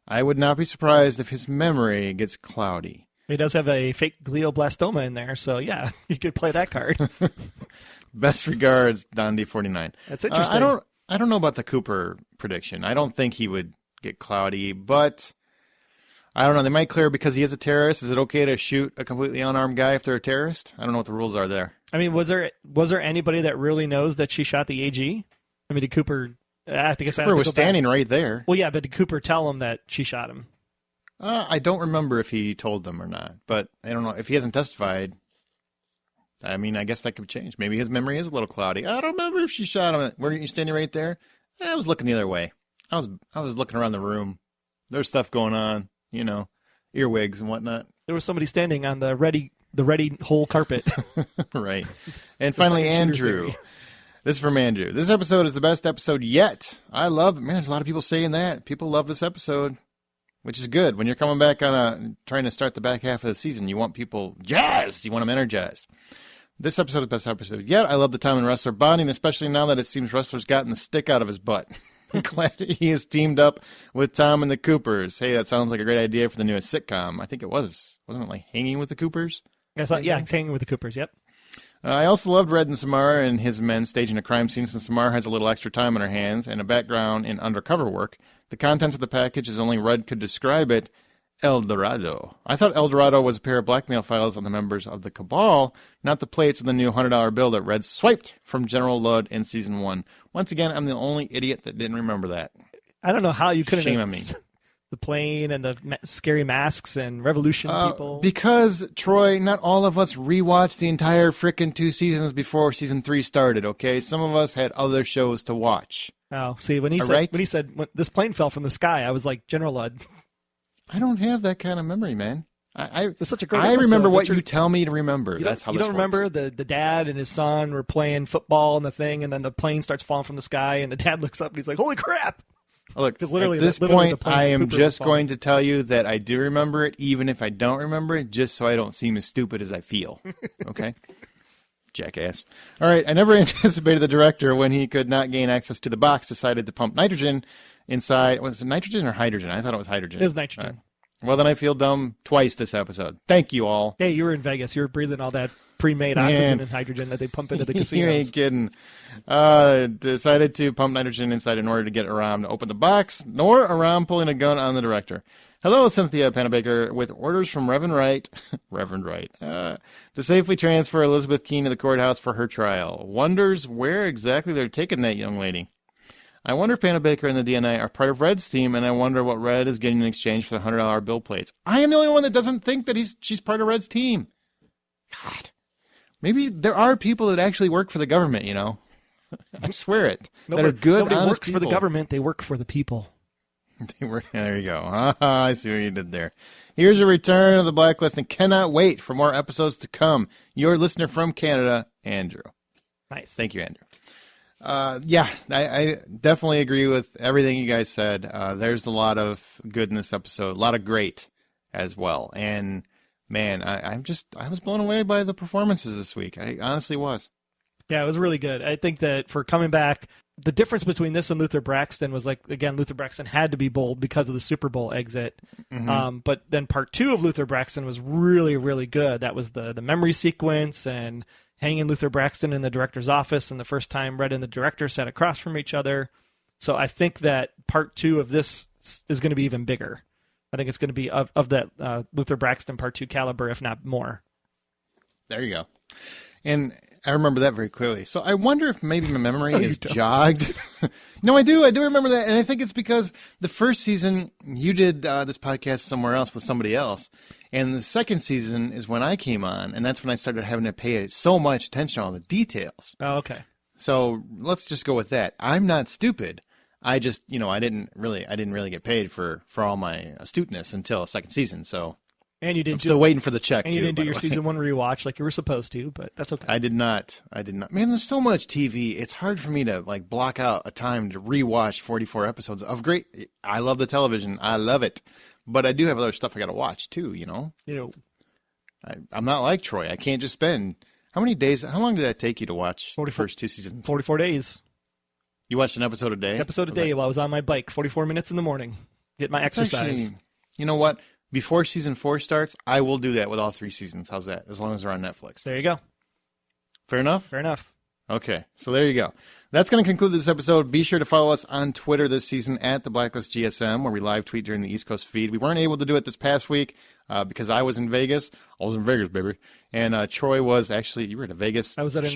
I would not be surprised if his memory gets cloudy. He does have a fake glioblastoma in there, so yeah, you could play that card. Best regards, Dondi49. That's interesting. I don't know about the Cooper prediction. I don't think he would get cloudy, but I don't know. They might clear because he is a terrorist. Is it okay to shoot a completely unarmed guy if they're a terrorist? I don't know what the rules are there. I mean, was there anybody that really knows that she shot the AG? I mean, did Cooper... Cooper was standing right there. Well, yeah, but did Cooper tell him that she shot him? I don't remember if he told them or not, but I don't know. If he hasn't testified, I mean, I guess that could change. Maybe his memory is a little cloudy. I don't remember if she shot him. Weren't you standing right there? I was looking the other way. I was looking around the room. There's stuff going on, earwigs and whatnot. There was somebody standing on the ready whole carpet. Right. And finally, Andrew. This is from Andrew. This episode is the best episode yet. I love it. Man, there's a lot of people saying that. People love this episode, which is good. When you're coming back trying to start the back half of the season, you want people jazzed. You want them energized. This episode is the best episode yet. I love the Tom and Wrestler bonding, especially now that it seems Wrestler's gotten the stick out of his butt. I'm glad he is teamed up with Tom and the Coopers. Hey, that sounds like a great idea for the newest sitcom. I think it was. Wasn't it like Hanging with the Coopers? Yeah, it's Hanging with the Coopers, yep. I also loved Red and Samar and his men staging a crime scene since Samar has a little extra time on her hands and a background in undercover work. The contents of the package, as only Red could describe it, El Dorado. I thought El Dorado was a pair of blackmail files on the members of the Cabal, not the plates of the new $100 bill that Red swiped from General Lud in Season 1. Once again, I'm the only idiot that didn't remember that. I don't know how you couldn't. Shame on me. The plane and the scary masks and revolution people. Because, Troy, not all of us rewatched the entire frickin' 2 seasons before Season 3 started, okay? Some of us had other shows to watch. Oh, see, when he said when this plane fell from the sky, I was like, General Lud. I don't have that kind of memory, man. It was such a great I episode. remember what you tell me to remember. That's how you this don't remember works. the dad and his son were playing football and the thing, and then the plane starts falling from the sky, and the dad looks up and he's like, "Holy crap!" Look, literally, at this literally point, the plane's I am pooper was just falling. going to tell you that I do remember it, even if I don't remember it, just so I don't seem as stupid as I feel. Okay? Jackass. All right, I never anticipated the director, when he could not gain access to the box, decided to pump nitrogen inside. Was it nitrogen or hydrogen? I thought it was hydrogen. It was nitrogen. All right. Well, then I feel dumb twice this episode. Thank you all. Hey, you were in Vegas. You were breathing all that pre-made oxygen and hydrogen that they pump into the You casinos. ain't kidding. Decided to pump nitrogen inside in order to get Aram to open the box, nor Aram pulling a gun on the director. Hello, Cynthia Panabaker, with orders from Reverend Wright, to safely transfer Elizabeth Keene to the courthouse for her trial. Wonders where exactly they're taking that young lady. I wonder if Panabaker and the DNA are part of Red's team, and I wonder what Red is getting in exchange for the $100 bill plates. I am the only one that doesn't think that she's part of Red's team. God. Maybe there are people that actually work for the government, you know. I swear it. That are good, nobody honest works people. for the government. They work for the people. There you go. I see what you did there. Here's a return of the Blacklist, and cannot wait for more episodes to come. Your listener from Canada, Andrew. Nice. Thank you, Andrew. I definitely agree with everything you guys said. There's a lot of good in this episode, a lot of great as well. And man, I was blown away by the performances this week. I honestly was. Yeah, it was really good. I think that for coming back, the difference between this and Luther Braxton was like, again, Luther Braxton had to be bold because of the Super Bowl exit. Mm-hmm. But then part 2 of Luther Braxton was really, really good. That was the memory sequence and hanging Luther Braxton in the director's office, and the first time Red and the director sat across from each other. So I think that part 2 of this is going to be even bigger. I think it's going to be of that Luther Braxton part 2 caliber, if not more. There you go. And I remember that very clearly. So I wonder if maybe my memory is jogged. No, I do. I do remember that. And I think it's because the first season, you did this podcast somewhere else with somebody else. And the second season is when I came on, and that's when I started having to pay so much attention to all the details. Oh, okay. So let's just go with that. I'm not stupid. I just, I didn't really get paid for all my astuteness until second season. So And you didn't I'm still waiting for the check. And you too, didn't do by your the way. season 1 rewatch like you were supposed to, but that's okay. I did not. Man, there's so much TV. It's hard for me to block out a time to rewatch 44 episodes of great. I love the television. I love it. But I do have other stuff I got to watch too, I'm not like Troy. I can't just spend how many days? How long did that take you to watch the first 2 seasons? 44 days. You watched an episode a day? Episode a day while I was on my bike, 44 minutes in the morning. Get my That's exercise. actually, you know what? Before season 4 starts, I will do that with all 3 seasons. How's that? As long as they're on Netflix. There you go. Fair enough? Fair enough. Okay, so there you go. That's going to conclude this episode. Be sure to follow us on Twitter this season at the Blacklist GSM, where we live tweet during the East Coast feed. We weren't able to do it this past week because I was in Vegas. I was in Vegas, baby. And Troy was actually, you were at a Vegas show. I was at an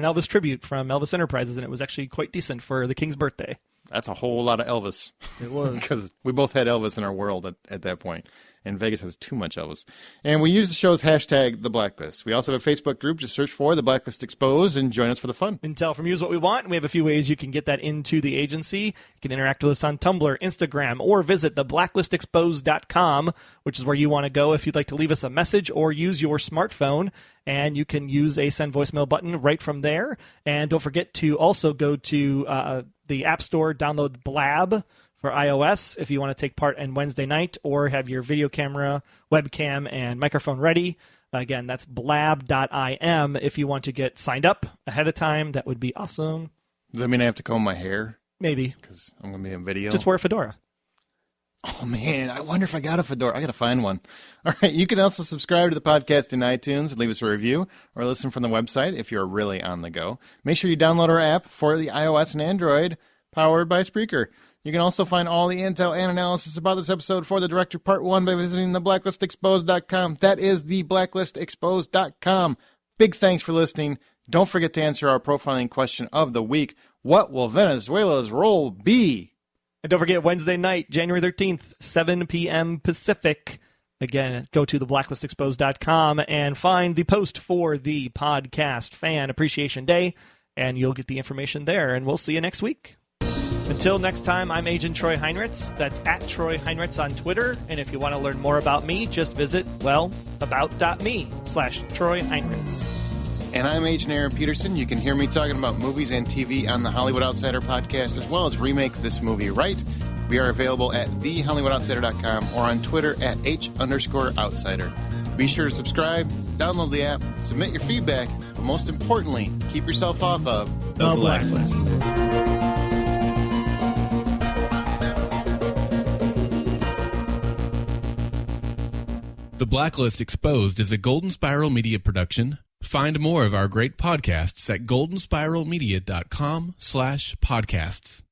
Elvis tribute from Elvis Enterprises, and it was actually quite decent for the King's birthday. That's a whole lot of Elvis. It was. Because we both had Elvis in our world at that point. And Vegas has too much Elvis. And we use the show's hashtag, The Blacklist. We also have a Facebook group. Just search for The Blacklist Exposed and join us for the fun. Intel from you is what we want. We have a few ways you can get that into the agency. You can interact with us on Tumblr, Instagram, or visit theblacklistexposed.com, which is where you want to go if you'd like to leave us a message or use your smartphone. And you can use a send voicemail button right from there. And don't forget to also go to the App Store, download Blab for iOS if you want to take part in Wednesday night or have your video camera, webcam, and microphone ready. Again, that's blab.im if you want to get signed up ahead of time. That would be awesome. Does that mean I have to comb my hair? Maybe. Because I'm going to be in video. Just wear a fedora. Oh, man, I wonder if I got a fedora. I got to find one. All right, you can also subscribe to the podcast in iTunes and leave us a review or listen from the website if you're really on the go. Make sure you download our app for the iOS and Android, powered by Spreaker. You can also find all the intel and analysis about this episode for the director part 1 by visiting theblacklistexposed.com. That is theblacklistexposed.com. Big thanks for listening. Don't forget to answer our profiling question of the week. What will Venezuela's role be? And don't forget, Wednesday night, January 13th, 7 p.m. Pacific. Again, go to theblacklistexposed.com and find the post for the Podcast Fan Appreciation Day, and you'll get the information there, and we'll see you next week. Until next time, I'm Agent Troy Heinritz. That's at Troy Heinritz on Twitter. And if you want to learn more about me, just visit, about.me/Troy Heinritz. And I'm Agent Aaron Peterson. You can hear me talking about movies and TV on the Hollywood Outsider podcast, as well as Remake This Movie Right. We are available at thehollywoodoutsiders.com or on Twitter at H_outsider. Be sure to subscribe, download the app, submit your feedback, but most importantly, keep yourself off of the Blacklist. The Blacklist Exposed is a Golden Spiral Media production. Find more of our great podcasts at goldenspiralmedia.com/podcasts.